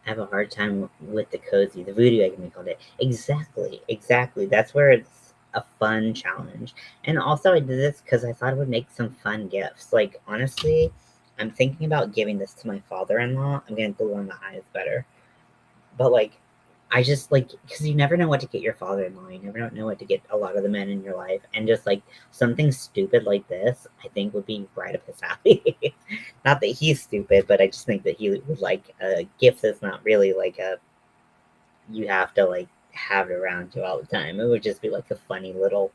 I have a hard time with the cozy, the voodoo I can make all day. Exactly, exactly. That's where it's a fun challenge. And also, I did this because I thought it would make some fun gifts. Like, honestly, I'm thinking about giving this to my father-in-law. I'm gonna glue on the eyes better. But, like, I just like, because you never know what to get your father-in-law. You never know what to get a lot of the men in your life. And just like something stupid like this, I think would be right up his alley. Not that he's stupid, but I just think that he would like a gift that's not really like a, you have to like have it around you all the time. It would just be like a funny little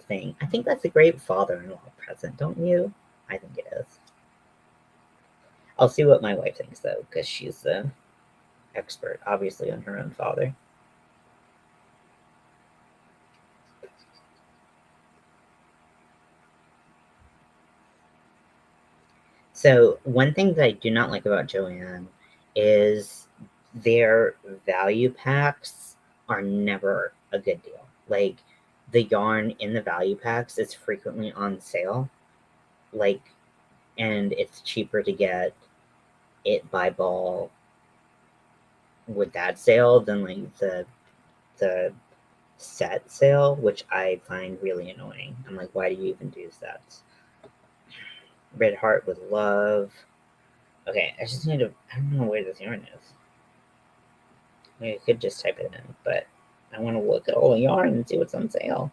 thing. I think that's a great father-in-law present, don't you? I think it is. I'll see what my wife thinks though, because she's the expert, obviously, on her own father. So one thing that I do not like about Joann is their value packs are never a good deal. Like the yarn in the value packs is frequently on sale. Like, and it's cheaper to get it by ball with that sale than like the set sale, which I find really annoying. I'm like, why do you even do sets? Red Heart with Love. Okay, I just need to, I don't know where this yarn is. Maybe I could just type it in, but I want to look at all the yarn and see what's on sale.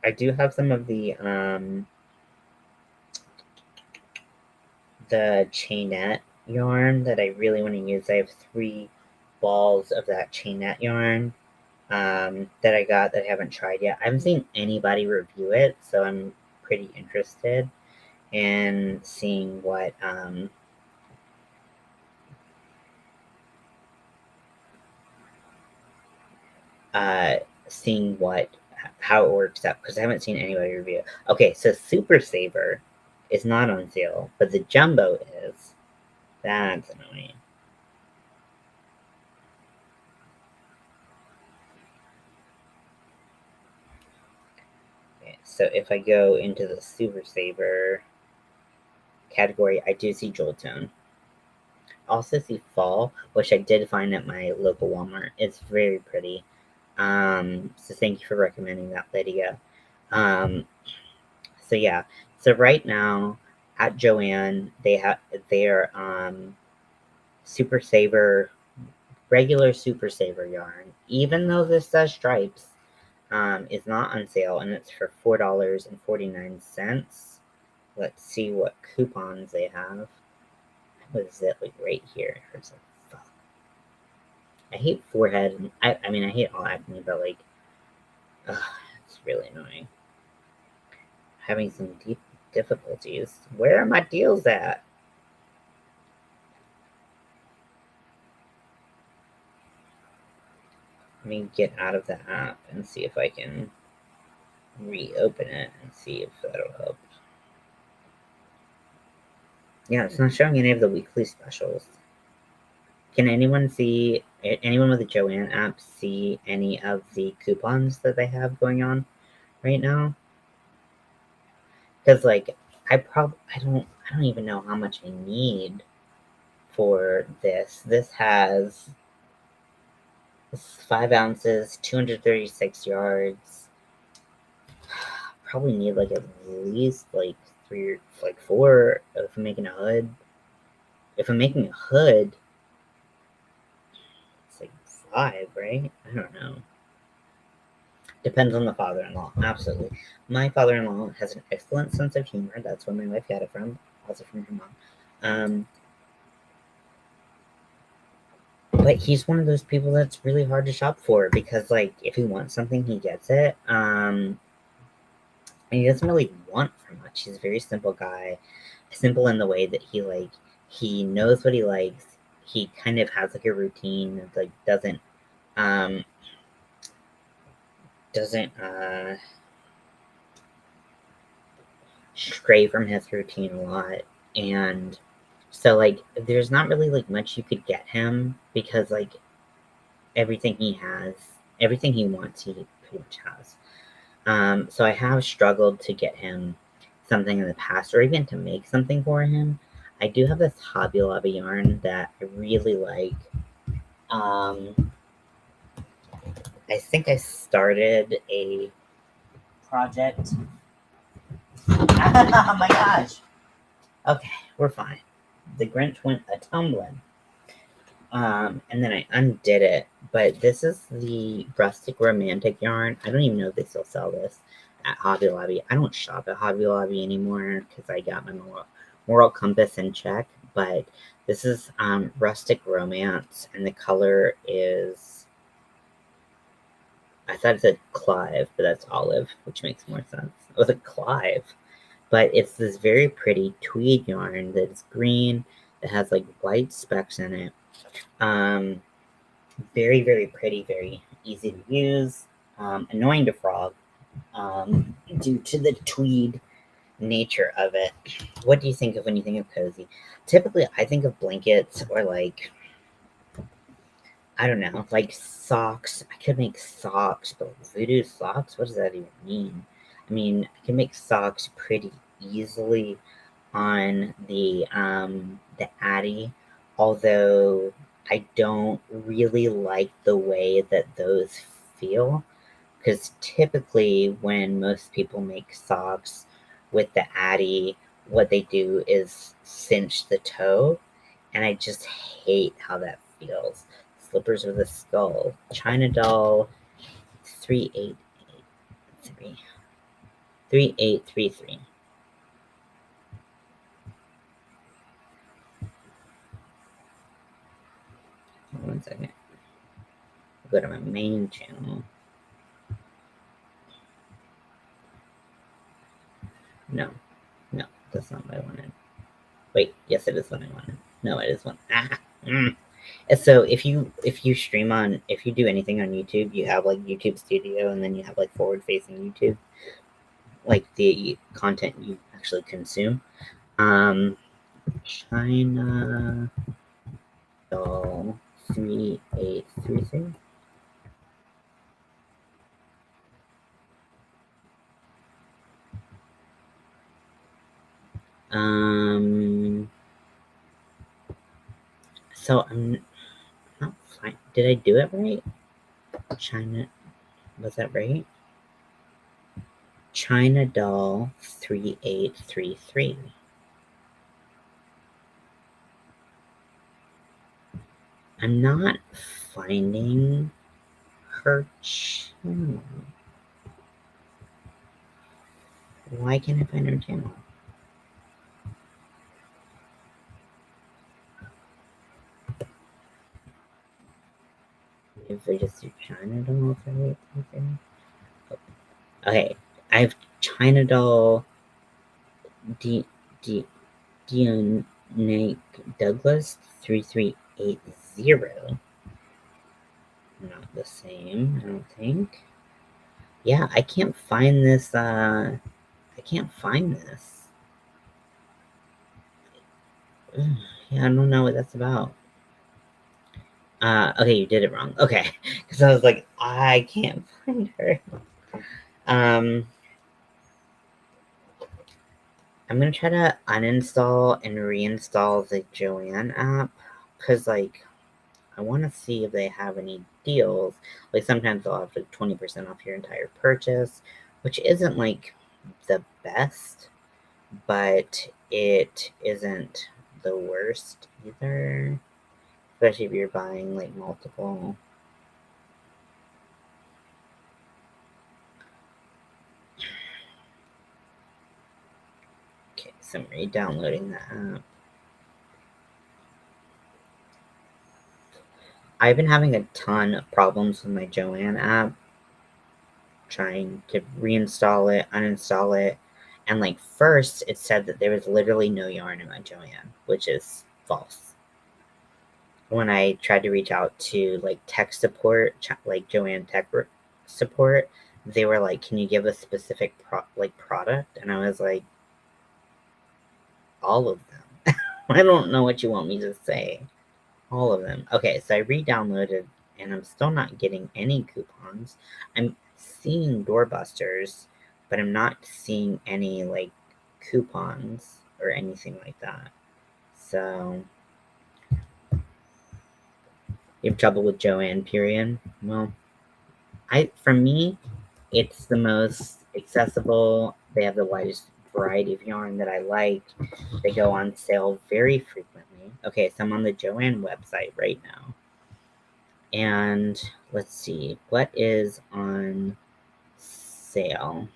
I do have some of the chainette yarn that I really want to use. I have 3 balls of that chainette yarn that I got that I haven't tried yet. I haven't seen anybody review it, so I'm pretty interested in seeing what seeing how it works out, because I haven't seen anybody review it. Okay, so Super Saver is not on sale, but the Jumbo is. That's annoying. Okay, so if I go into the Super Saver category, I do see Jewel Tone. I also see Fall, which I did find at my local Walmart. It's very pretty. So thank you for recommending that, Lydia. So yeah, so right now at Joann, they have their Super Saver, regular Super Saver yarn, even though this says stripes, is not on sale, and it's for $4.49. Let's see what coupons they have. What is it, like right here? It hurts like fuck. I hate forehead. I mean, I hate all acne, but like, ugh, it's really annoying. Having some deep difficulties. Where are my deals at? Let me get out of the app and see if I can reopen it and see if that'll help. Yeah, it's not showing any of the weekly specials. Can anyone with the Joann app see any of the coupons that they have going on right now? Because like I don't even know how much I need for this. This has 5 ounces, 236 yards. Probably need like at least like 3 or like 4 if I'm making a hood. If I'm making a hood, it's like 5, right? I don't know. Depends on the father-in-law, absolutely. My father-in-law has an excellent sense of humor. That's where my wife got it from, also from her mom. But he's one of those people that's really hard to shop for because, like, if he wants something, he gets it. And he doesn't really want for much. He's a very simple guy, simple in the way that he knows what he likes. He kind of has like a routine that like doesn't stray from his routine a lot. And so like there's not really like much you could get him because like everything he wants, he pretty much has. So I have struggled to get him something in the past or even to make something for him. I do have this Hobby Lobby yarn that I really like. I think I started a project. Oh my gosh. Okay, we're fine. The Grinch went a tumbling. And then I undid it. But this is the rustic romantic yarn. I don't even know if they still sell this at Hobby Lobby. I don't shop at Hobby Lobby anymore because I got my moral compass in check. But this is rustic romance, and the color is, I thought it said Clive, but that's olive, which makes more sense. It was a Clive. But it's this very pretty tweed yarn that's green, that has like white specks in it. Very, very pretty, very easy to use. Annoying to frog due to the tweed nature of it. What do you think of when you think of cozy? Typically, I think of blankets or like, I don't know, like socks. I could make socks, but voodoo socks? What does that even mean? I mean, I can make socks pretty easily on the Addy, although I don't really like the way that those feel, because typically when most people make socks with the Addy, what they do is cinch the toe, and I just hate how that feels. Slippers with a skull. China doll 3883. 3833. One second. Go to my main channel. No, no, that's not what I wanted. Wait, yes, it is what I wanted. No, it is one. And so if you stream on, if you do anything on YouTube, you have like YouTube Studio, and then you have like forward facing YouTube, like the content you actually consume. China doll 3833. So I'm not fine. Did I do it right? China, was that right? China doll 3833. I'm not finding her channel. Why can't I find her channel? If I just do China doll 3833. Okay, I have China doll Dion Douglas 3380. Not the same, I don't think. Yeah, I can't find this. I can't find this. Yeah, I don't know what that's about. Okay, you did it wrong. Okay, because I was like, I can't find her. I'm gonna try to uninstall and reinstall the Joanne app, because like I want to see if they have any deals. Like sometimes they'll have like 20% off your entire purchase, which isn't like the best, but it isn't the worst either. Especially if you're buying like multiple. Okay, so I'm re-downloading the app. I've been having a ton of problems with my Joanne app, trying to reinstall it, uninstall it, and like first it said that there was literally no yarn in my Joanne, which is false. When I tried to reach out to like tech support, like Joanne tech support, they were like, "Can you give a specific product?" And I was like, "All of them." I don't know what you want me to say. All of them. Okay, so I re-downloaded, and I'm still not getting any coupons. I'm seeing doorbusters, but I'm not seeing any like coupons or anything like that. So you have trouble with Joanne, period. Well, for me, it's the most accessible. They have the widest variety of yarn that I like. They go on sale very frequently. Okay, so I'm on the Joann website right now. And let's see, what is on sale?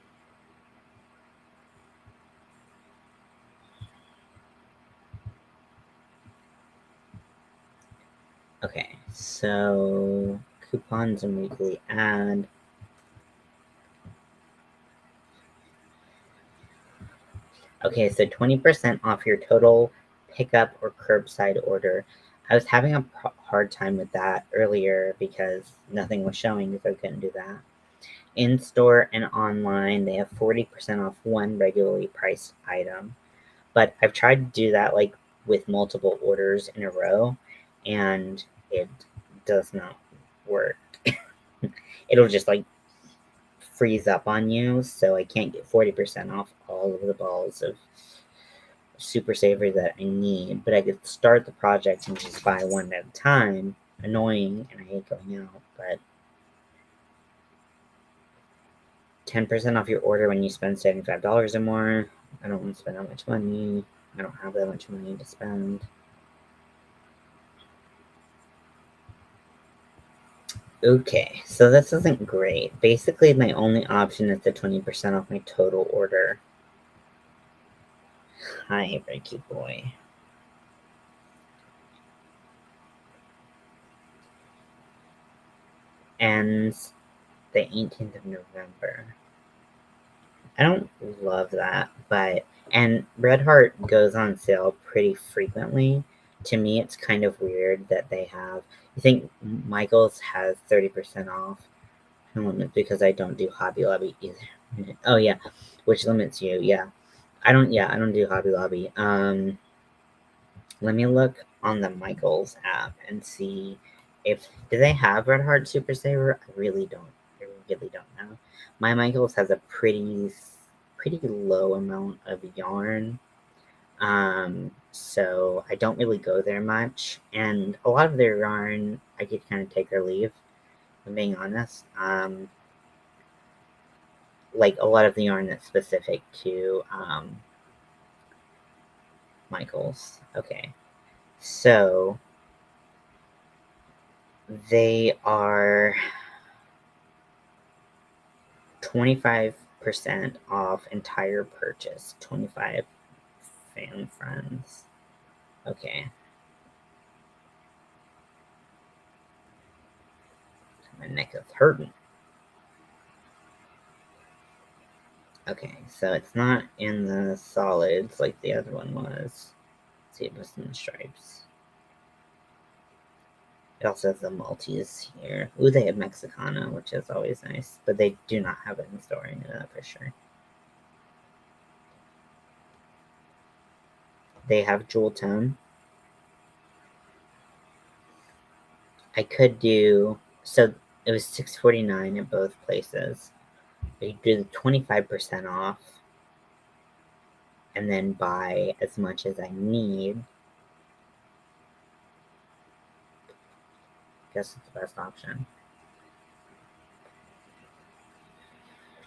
Okay, so coupons and weekly ad. Okay, so 20% off your total pickup or curbside order. I was having a hard time with that earlier because nothing was showing, so I couldn't do that. In store and online, they have 40% off one regularly priced item. But I've tried to do that like with multiple orders in a row, and it does not work. It'll just like freeze up on you, so I can't get 40% off all of the balls of Super Savory that I need. But I could start the project and just buy one at a time. Annoying, and I hate going out, but 10% off your order when you spend $75 or more. I don't want to spend that much money. I don't have that much money to spend. Okay, so this isn't great. Basically, my only option is the 20% off my total order. Hi, Ricky boy. Ends the 18th of November. I don't love that, but and Red Heart goes on sale pretty frequently. To me, it's kind of weird that they have. I think Michael's has 30% off. Because I don't do Hobby Lobby either. Oh yeah, which limits you. Yeah, I don't. Yeah, I don't do Hobby Lobby. Let me look on the Michaels app and see if do they have Red Heart Super Saver. I really don't. I really don't know. My Michaels has a pretty low amount of yarn. So I don't really go there much, and a lot of their yarn I could kind of take or leave. If I'm being honest. Like a lot of the yarn that's specific to Michaels. Okay, so they are 25% off entire purchase. 25 fan friends. Okay. My neck is hurting. Okay, so it's not in the solids like the other one was. Let's see, it was in the stripes. It also has the multis here. Ooh, they have Mexicana, which is always nice, but they do not have it in store. I know that for sure. They have jewel tone. I could do so. It was $6.49 at both places. I could do the 25% off, and then buy as much as I need. Guess it's the best option.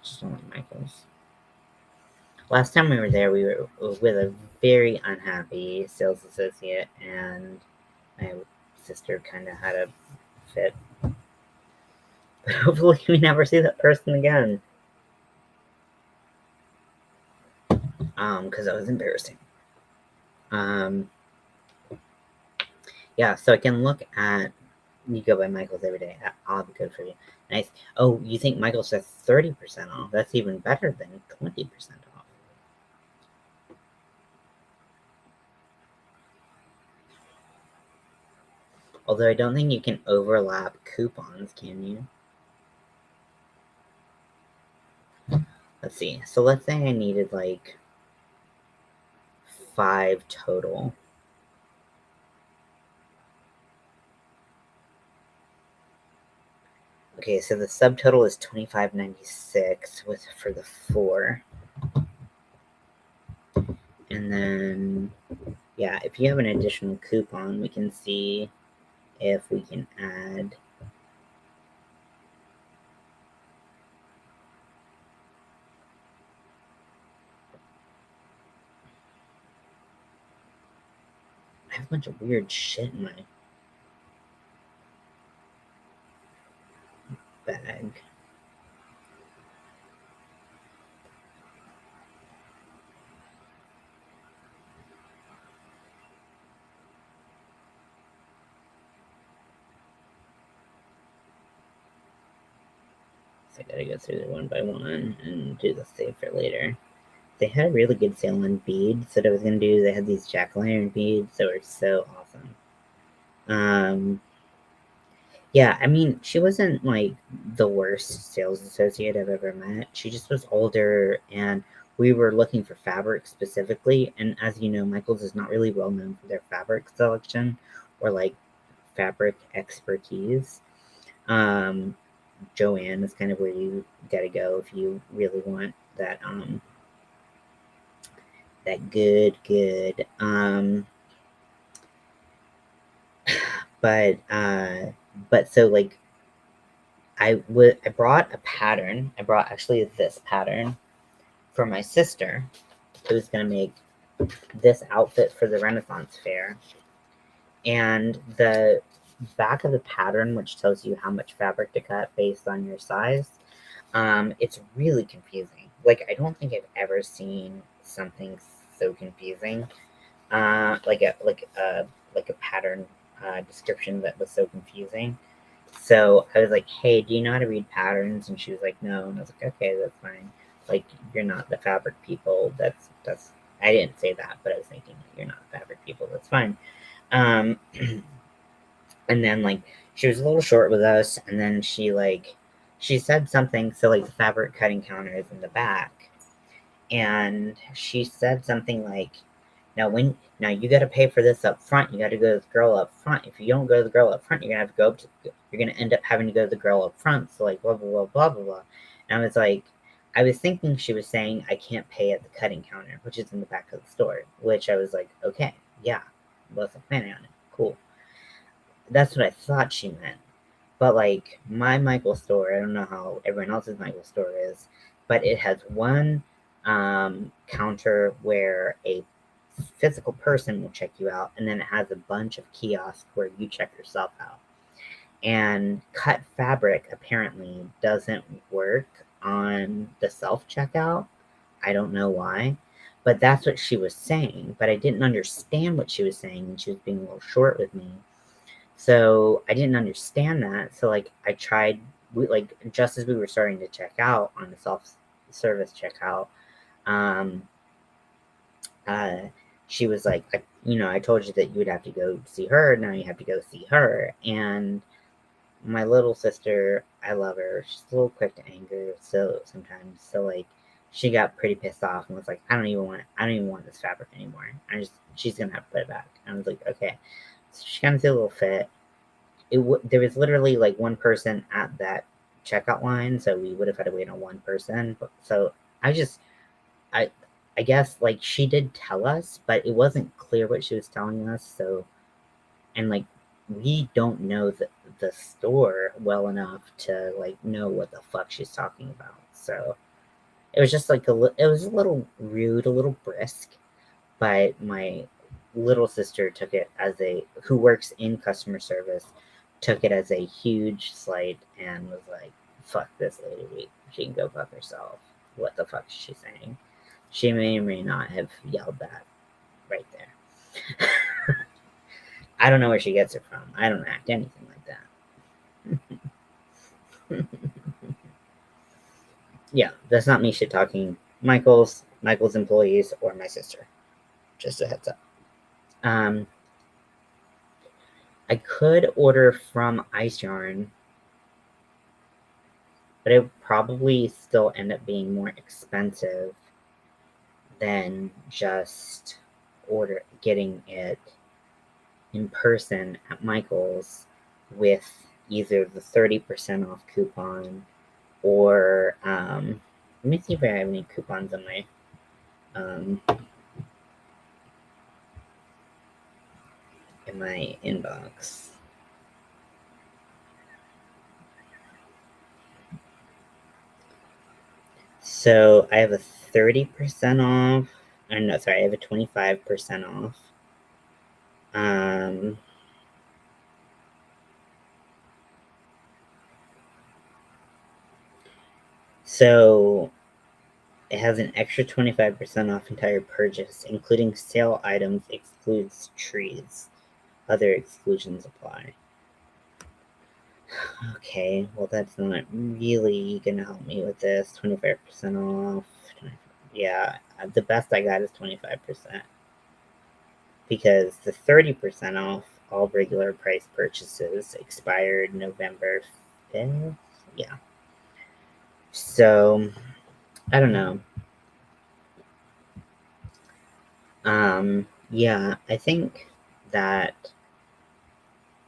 Just don't like Michaels. Last time we were there, we were with a very unhappy sales associate, and my sister kind of had a fit. But hopefully, we never see that person again. Because that was embarrassing. Yeah, so I can look at. You go by Michaels every day. I'll be good for you. Nice. Oh, you think Michaels has 30% off? That's even better than 20% off. Although I don't think you can overlap coupons, can you? Let's see. So let's say I needed like 5 total. Okay, so the subtotal is $25.96 for the 4. And then, yeah, if you have an additional coupon, we can see if we can add. have a bunch of weird shit in my bag. So I gotta go through them one by one and do the save for later. They had a really good sale on beads that I was gonna do. They had these jack-o'-lantern beads that were so awesome. Yeah, I mean, she wasn't like the worst sales associate I've ever met. She just was older, and we were looking for fabric specifically. And as you know, Michael's is not really well known for their fabric selection or like fabric expertise. Um, Joanne is kind of where you gotta go if you really want that that good. But so like I brought a pattern. I brought actually this pattern for my sister, who was gonna make this outfit for the Renaissance Fair. And the back of the pattern, which tells you how much fabric to cut based on your size, it's really confusing. Like I don't think I've ever seen something so confusing. Like a pattern description that was so confusing. So I was like, "Hey, do you know how to read patterns?" And she was like, "No." And I was like, "Okay, that's fine. Like, you're not the fabric people. That's." I didn't say that, but I was thinking you're not the fabric people. That's fine. Um, and then like she was a little short with us, and then she said something. So like the fabric cutting counter is in the back, and she said something like, now you got to pay for this up front. You got to go to the girl up front. If you don't go to the girl up front, you're gonna have to go up to you're gonna end up having to go to the girl up front. So like blah blah blah blah blah blah. And I was like, I was thinking she was saying I can't pay at the cutting counter, which is in the back of the store. Which I was like, okay, yeah, wasn't planning on it. Cool. That's what I thought she meant. But like my Michael store, I don't know how everyone else's Michael store is, but it has one counter where a physical person will check you out, and then it has a bunch of kiosks where you check yourself out. And cut fabric apparently doesn't work on the self checkout. I don't know why, but that's what she was saying. But I didn't understand what she was saying, and she was being a little short with me. So I didn't understand that. So like I tried, like just as we were starting to check out on the self-service checkout, um, uh, she was like, I told you that you would have to go see her. Now you have to go see her. And my little sister, I love her. She's a little quick to anger. So sometimes, so like, she got pretty pissed off and was like, I don't even want this fabric anymore. She's gonna have to put it back. And I was like, okay. So she kind of threw a little fit. There was literally like one person at that checkout line, so we would have had to wait on one person. But so I just I I guess like she did tell us, but it wasn't clear what she was telling us. So and like we don't know the store well enough to like know what the fuck she's talking about. So it was just like it was a little rude, a little brisk, but my little sister took it as who works in customer service, took it as a huge slight and was like, fuck this lady. She can go fuck herself. What the fuck is she saying? She may or may not have yelled that right there. I don't know where she gets it from. I don't act anything like that. Yeah, that's not me shit talking Michael's employees, or my sister. Just a heads up. Um, I could order from Ice Yarn, but it would probably still end up being more expensive than just getting it in person at Michael's with either the 30% off coupon or let me see if I have any coupons in um, my inbox. So I have a 30% off. No, sorry, I have a 25% off. So it has an extra 25% off entire purchase, including sale items, excludes trees. Other exclusions apply. Okay, well, that's not really gonna help me with this. 25% off. Yeah, the best I got is 25%. Because the 30% off all regular price purchases expired November 5th. Yeah. So, I don't know. Yeah, I think that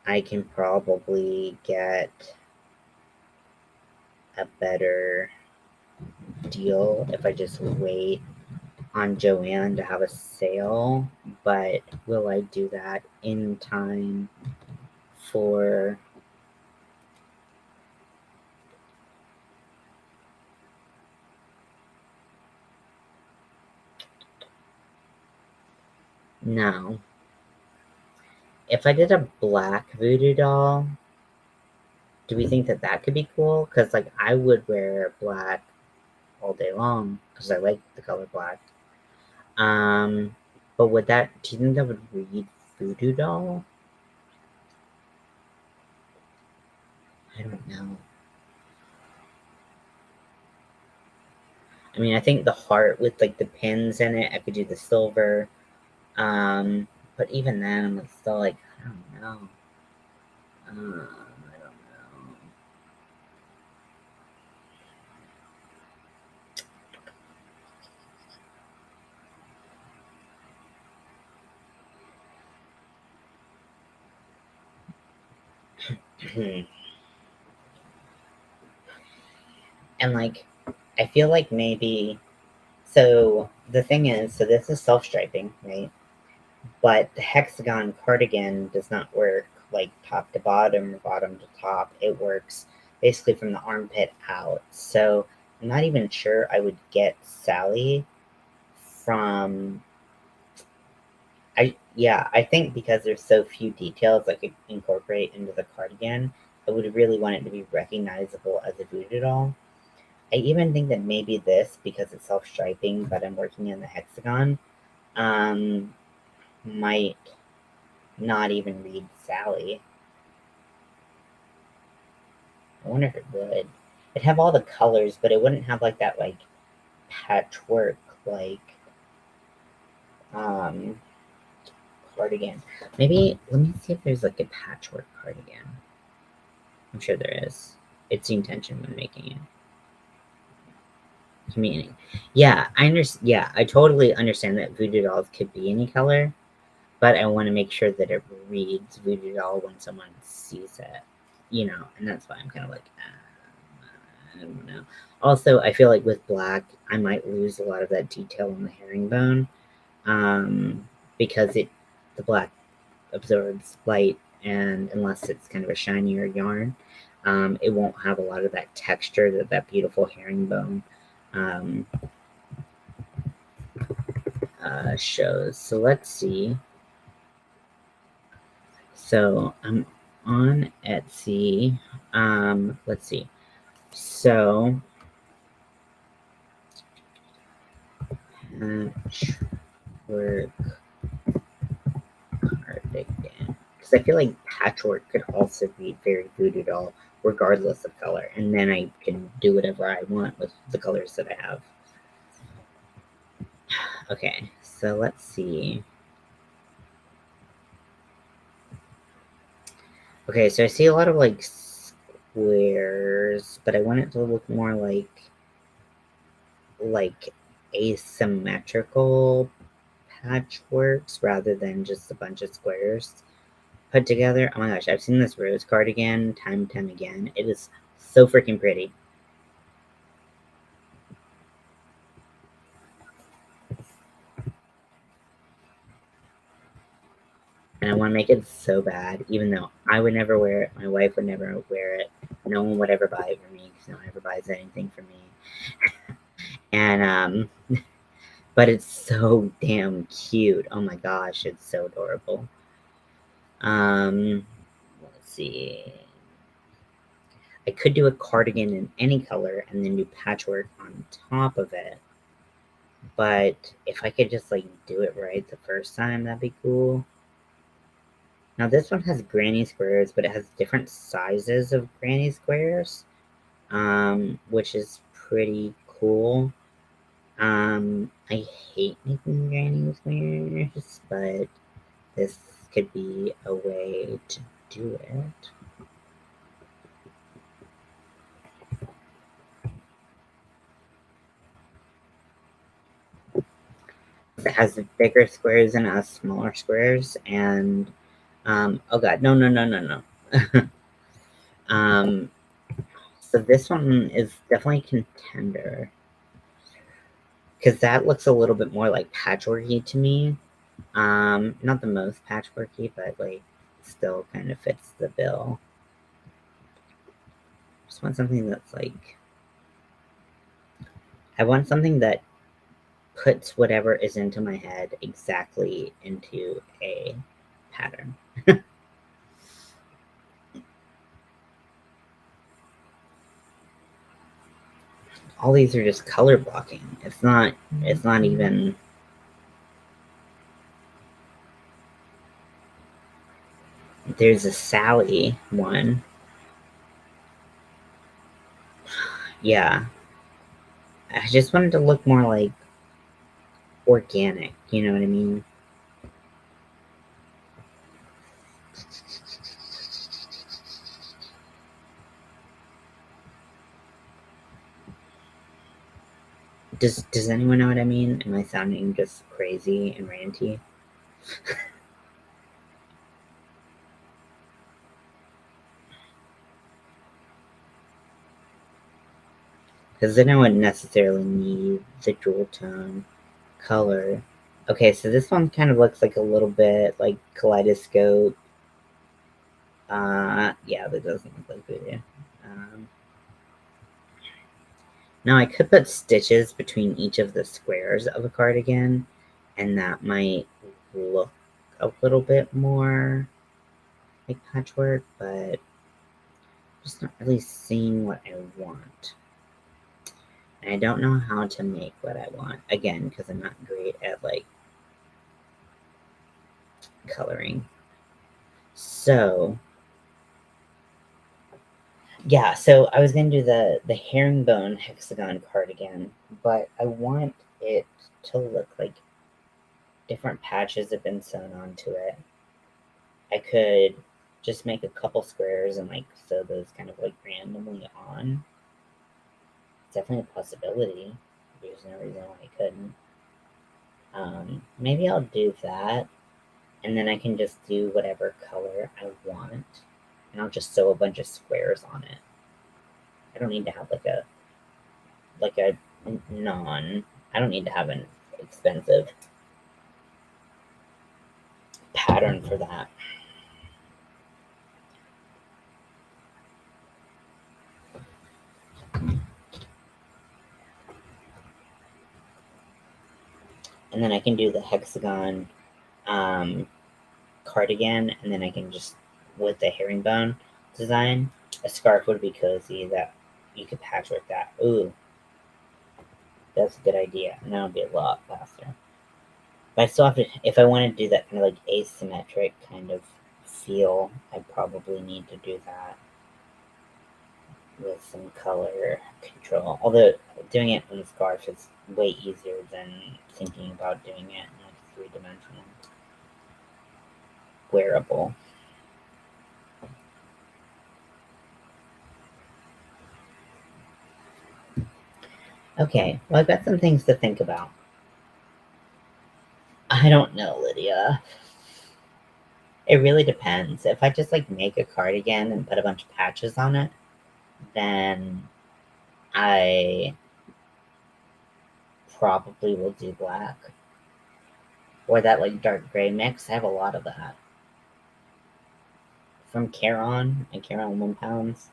I can probably get a better deal if I just wait on Joanne to have a sale, but will I do that in time for no. If I did a black voodoo doll, do we think that that could be cool? Because, like, I would wear black all day long because I like the color black. Um, but would that, do you think that would read voodoo doll? I don't know. I mean, I think the heart with like the pins in it, I could do the silver. Um, but even then, I'm still like, I don't know. I don't know. And like, I feel like maybe. So the thing is, so this is self striping, right? But the hexagon cardigan does not work like top to bottom or bottom to top. It works basically from the armpit out. So I'm not even sure I would get Sally from. I think because there's so few details I could incorporate into the cardigan, I would really want it to be recognizable as a voodoo doll. I even think that maybe this, because it's self striping, but I'm working in the hexagon, um, might not even read Sally. I wonder if it would. It'd have all the colors, but it wouldn't have like that like patchwork like um cardigan. Maybe let me see if there's like a patchwork cardigan. I'm sure there is. It's the intention when making it. Community. Yeah, I understand. Yeah, I totally understand that voodoo dolls could be any color, but I want to make sure that it reads voodoo doll when someone sees it, and that's why I'm kind of like, I don't know. Also, I feel like with black, I might lose a lot of that detail on the herringbone, because the black absorbs light, and unless it's kind of a shinier yarn, it won't have a lot of that texture that beautiful herringbone um, shows. So let's see. So I'm on Etsy. Let's see. So patchwork cardigan. Because I feel like patchwork could also be very voodoo doll, regardless of color. And then I can do whatever I want with the colors that I have. Okay, so let's see. Okay, so I see a lot of like squares, but I want it to look more like asymmetrical patchworks rather than just a bunch of squares put together. Oh my gosh, I've seen this rose cardigan time and time again. It is so freaking pretty. And I want to make it so bad, even though I would never wear it. My wife would never wear it. No one would ever buy it for me because no one ever buys anything for me. And but it's so damn cute. Oh my gosh, it's so adorable. Let's see. I could do a cardigan in any color and then do patchwork on top of it. But if I could just, like, do it right the first time, that'd be cool. Now, this one has granny squares, but it has different sizes of granny squares, which is pretty cool. I hate making granny squares, but this could be a way to do it. It has bigger squares and it has smaller squares, and oh god, no, no, no, no, no. So this one is definitely a contender, because that looks a little bit more like patchworky to me. Not the most patchworky, but like still kind of fits the bill. Just want something that's like, I want something that puts whatever is into my head exactly into a pattern. All these are just color blocking. It's not even. There's a Sally one. Yeah. I just wanted to look more like organic, you know what I mean? Does anyone know what I mean? Am I sounding just crazy and ranty? Because then I wouldn't necessarily need the dual tone color. Okay, so this one kind of looks like a little bit like kaleidoscope. Yeah, that doesn't look like voodoo. Now I could put stitches between each of the squares of a cardigan, and that might look a little bit more like patchwork, but I'm just not really seeing what I want. And I don't know how to make what I want, again, because I'm not great at, like, coloring. So, yeah, so I was gonna do the herringbone hexagon cardigan, but I want it to look like different patches have been sewn onto it. I could just make a couple squares and, like, sew those kind of, like, randomly on. It's definitely a possibility. There's no reason why I couldn't. Maybe I'll do that, and then I can just do whatever color I want, and I'll just sew a bunch of squares on it. I don't need to have like a non. I don't need to have an expensive pattern for that. And then I can do the hexagon cardigan, and then I can just, with the herringbone design, a scarf would be cozy that you could patchwork that. Ooh, that's a good idea, and that would be a lot faster. But I still have to, if I want to do that kind of like asymmetric kind of feel, I probably need to do that with some color control. Although doing it on the scarf is way easier than thinking about doing it in like three-dimensional wearable. Okay, well, I've got some things to think about. I don't know, Lydia. It really depends. If I just like make a cardigan and put a bunch of patches on it, then I probably will do black. Or that like dark gray mix. I have a lot of that. From Caron and Caron 1 pounds.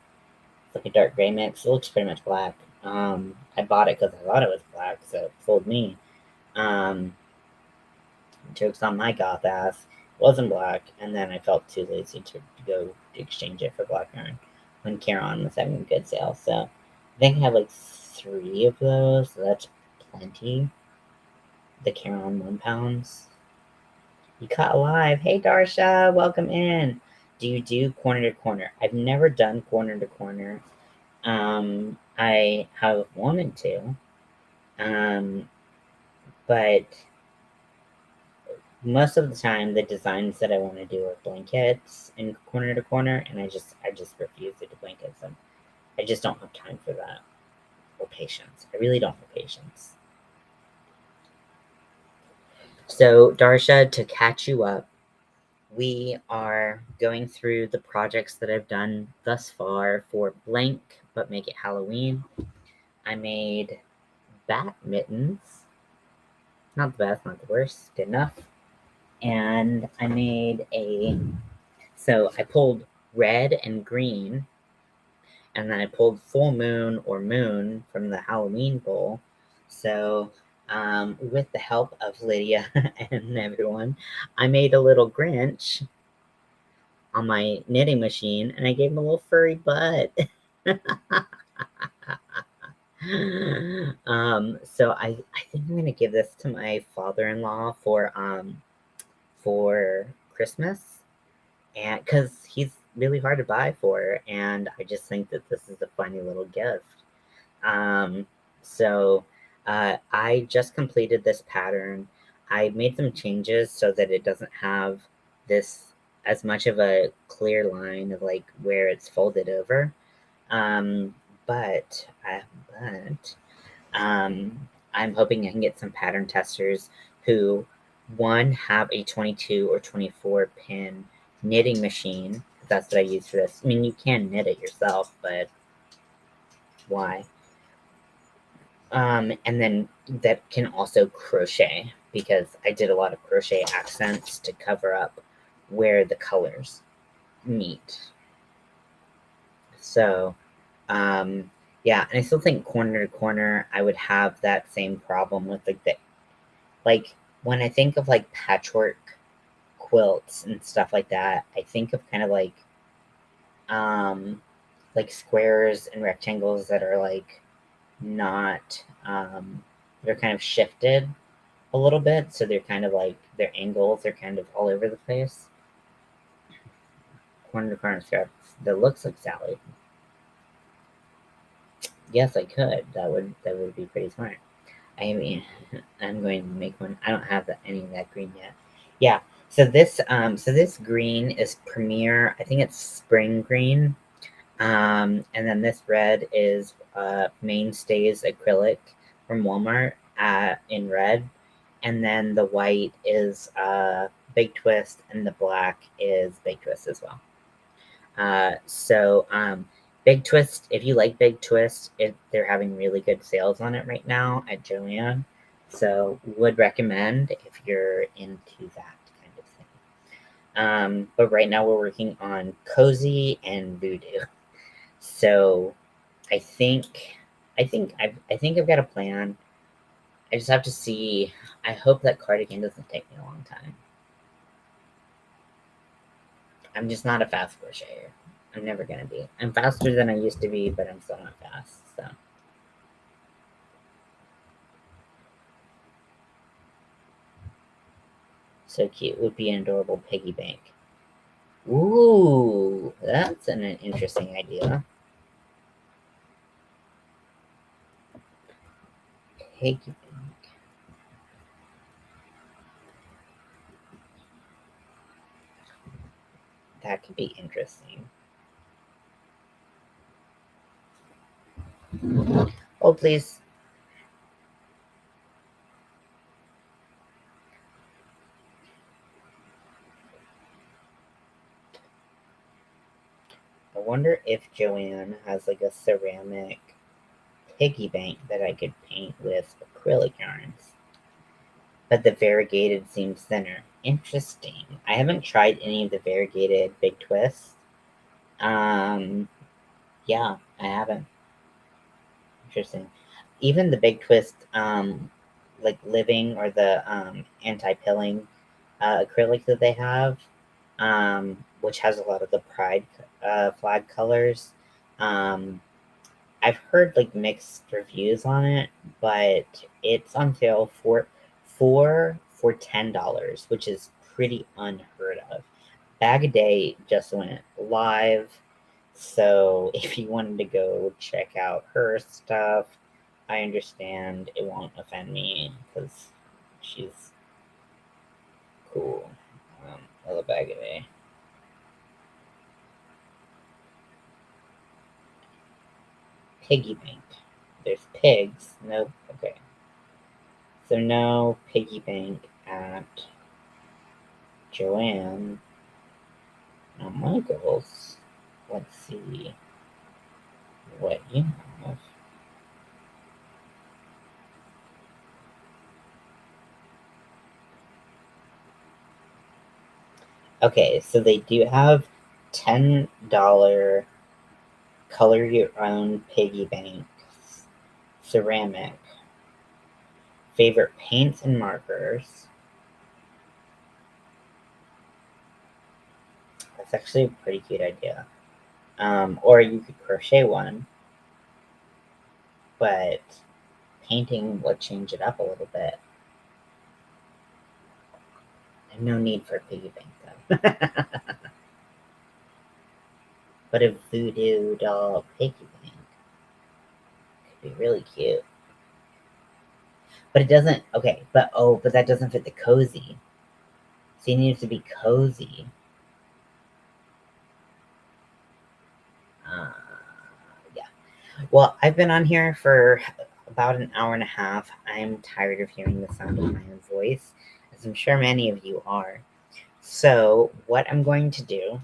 It's like a dark gray mix. It looks pretty much black. I bought it because I thought it was black, so it fooled me. Jokes on my goth ass. wasn't black, and then I felt too lazy to go exchange it for black yarn when Caron was having a good sale. So I think I have like 3 of those, so that's plenty. The Caron 1 pounds. You caught alive. Hey Darsha, welcome in. Do you do corner to corner? I've never done corner to corner. I have wanted to. Um, but most of the time the designs that I want to do are blankets and corner to corner, and I just refuse to do blankets, and I just don't have time for that or patience. I really don't have patience. So Darsha, to catch you up, we are going through the projects that I've done thus far for blank but make it Halloween. I made bat mittens. Not the best, not the worst, good enough. And I made so I pulled red and green, and then I pulled full moon or moon from the Halloween bowl. So, with the help of Lydia and everyone, I made a little Grinch on my knitting machine, and I gave him a little furry butt. So I think I'm gonna give this to my father-in-law for Christmas, and because he's really hard to buy for, and I just think that this is a funny little gift. Um, so I just completed this pattern. I made some changes so that it doesn't have this as much of a clear line of like where it's folded over. Um, but but I'm hoping I can get some pattern testers who, one, have a 22 or 24 pin knitting machine. That's what I use for this. I mean, you can knit it yourself, but why? And then that can also crochet, because I did a lot of crochet accents to cover up where the colors meet. So, yeah, and I still think corner to corner, I would have that same problem with like when I think of like patchwork quilts and stuff like that, I think of kind of um like squares and rectangles that are like not they're kind of shifted a little bit, so they're kind of like their angles are kind of all over the place. Corner to corner scarf that looks like Sally. Yes, I could. That would be pretty smart. I mean, I'm going to make one. I don't have any of that green yet. Yeah. So this green is Premier. I think it's spring green. And then this red is Mainstays acrylic from Walmart in red. And then the white is Big Twist, and the black is Big Twist as well. Big Twist, if you like Big Twist, they're having really good sales on it right now at Joann. So would recommend if you're into that kind of thing. But right now we're working on Cozy and Voodoo. So I think I've got a plan. I just have to see. I hope that cardigan doesn't take me a long time. I'm just not a fast crocheter. I'm never gonna be. I'm faster than I used to be, but I'm still not fast. So cute. Would be an adorable piggy bank. Ooh, that's an interesting idea. Piggy bank. That could be interesting. Oh, please. I wonder if Joann has like a ceramic piggy bank that I could paint with acrylic yarns. But the variegated seems thinner. Interesting. I haven't tried any of the variegated Big Twists. Um, yeah, I haven't. Interesting. Even the Big Twist, like Living or the anti-pilling, acrylic that they have, which has a lot of the pride flag colors. Um, I've heard like mixed reviews on it, but it's on sale for $10, which is pretty unheard of. Bag a Day just went live, so if you wanted to go check out her stuff, I understand it won't offend me because she's cool. I love Bag a Day. Piggy bank. There's pigs. Nope. Okay. So no piggy bank at Joanne. Now Michael's. Let's see what you have. Okay, so they do have $10 color your own piggy banks, ceramic, favorite paints and markers. That's actually a pretty cute idea. Or you could crochet one, but painting would change it up a little bit. No need for a piggy bank though. But a voodoo doll piggy bank could be really cute. But it doesn't. Okay, but that doesn't fit the cozy. So you need it to be cozy. Uh, yeah. Well, I've been on here for about an hour and a half. I'm tired of hearing the sound of my own voice, as I'm sure many of you are. So, what I'm going to do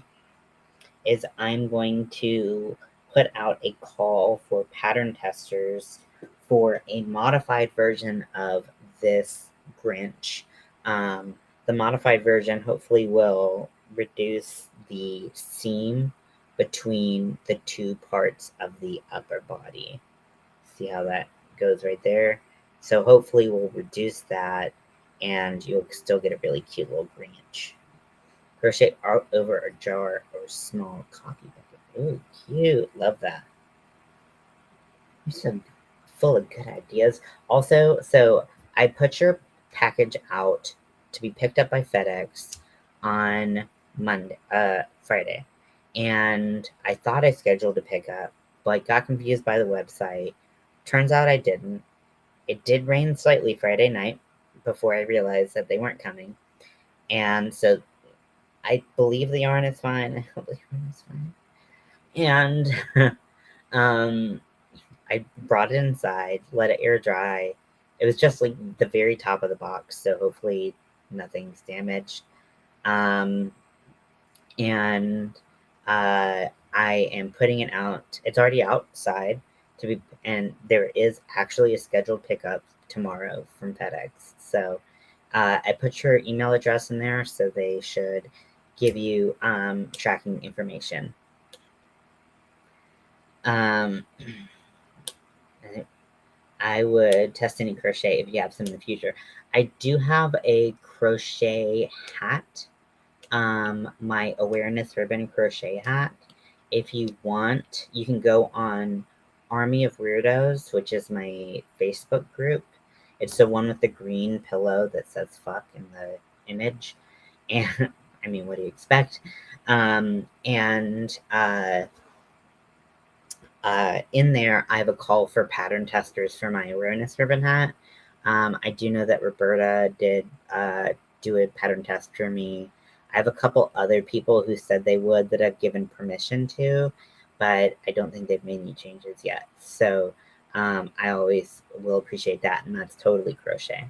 is I'm going to put out a call for pattern testers for a modified version of this Grinch. Um, the modified version hopefully will reduce the seam between the two parts of the upper body. See how that goes right there? So hopefully we'll reduce that and you'll still get a really cute little Grinch. Crochet out over a jar or small coffee bucket. Ooh, cute. Love that. You're so full of good ideas. Also, so I put your package out to be picked up by FedEx on Friday. And I thought I scheduled a pickup, but got confused by the website. Turns out I didn't. It did rain slightly Friday night before I realized that they weren't coming. And so I believe the yarn is fine. I hope the yarn is fine. And um, I brought it inside, let it air dry. It was just like the very top of the box, so hopefully nothing's damaged. Um, and I am putting it out. It's already outside to be, and there is actually a scheduled pickup tomorrow from FedEx. So I put your email address in there, so they should give you tracking information. Um, I would test any crochet if you have some in the future. I do have a crochet hat, my awareness ribbon crochet hat. If you want, you can go on Army of Weirdos, which is my Facebook group. It's the one with the green pillow that says fuck in the image. And I mean, what do you expect? In there, I have a call for pattern testers for my awareness ribbon hat. I do know that Roberta did do a pattern test for me. I have a couple other people who said they would that I've given permission to, but I don't think they've made any changes yet. So I always will appreciate that, and that's totally crochet.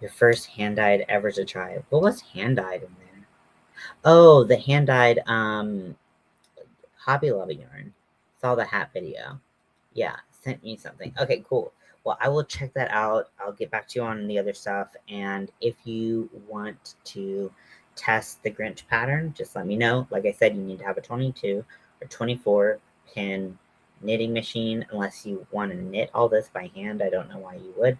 Your first hand-dyed ever to try. What was hand-dyed in there? Oh, the hand-dyed Hobby Lobby yarn. Saw the hat video. Yeah, sent me something. Okay, cool. Well, I will check that out. I'll get back to you on the other stuff. And if you want to test the Grinch pattern, just let me know. Like I said, you need to have a 22 or 24 pin knitting machine unless you want to knit all this by hand. I don't know why you would.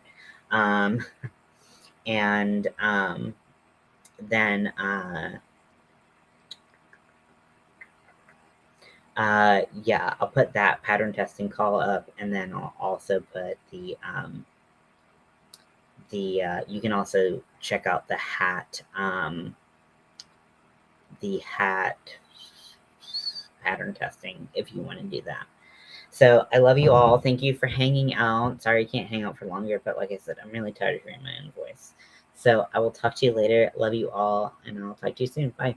And then yeah, I'll put that pattern testing call up, and then I'll also put you can also check out the hat pattern testing if you want to do that. So I love you all. Thank you for hanging out. Sorry I can't hang out for longer, but like I said, I'm really tired of hearing my own voice. So I will talk to you later. Love you all, and I'll talk to you soon. Bye.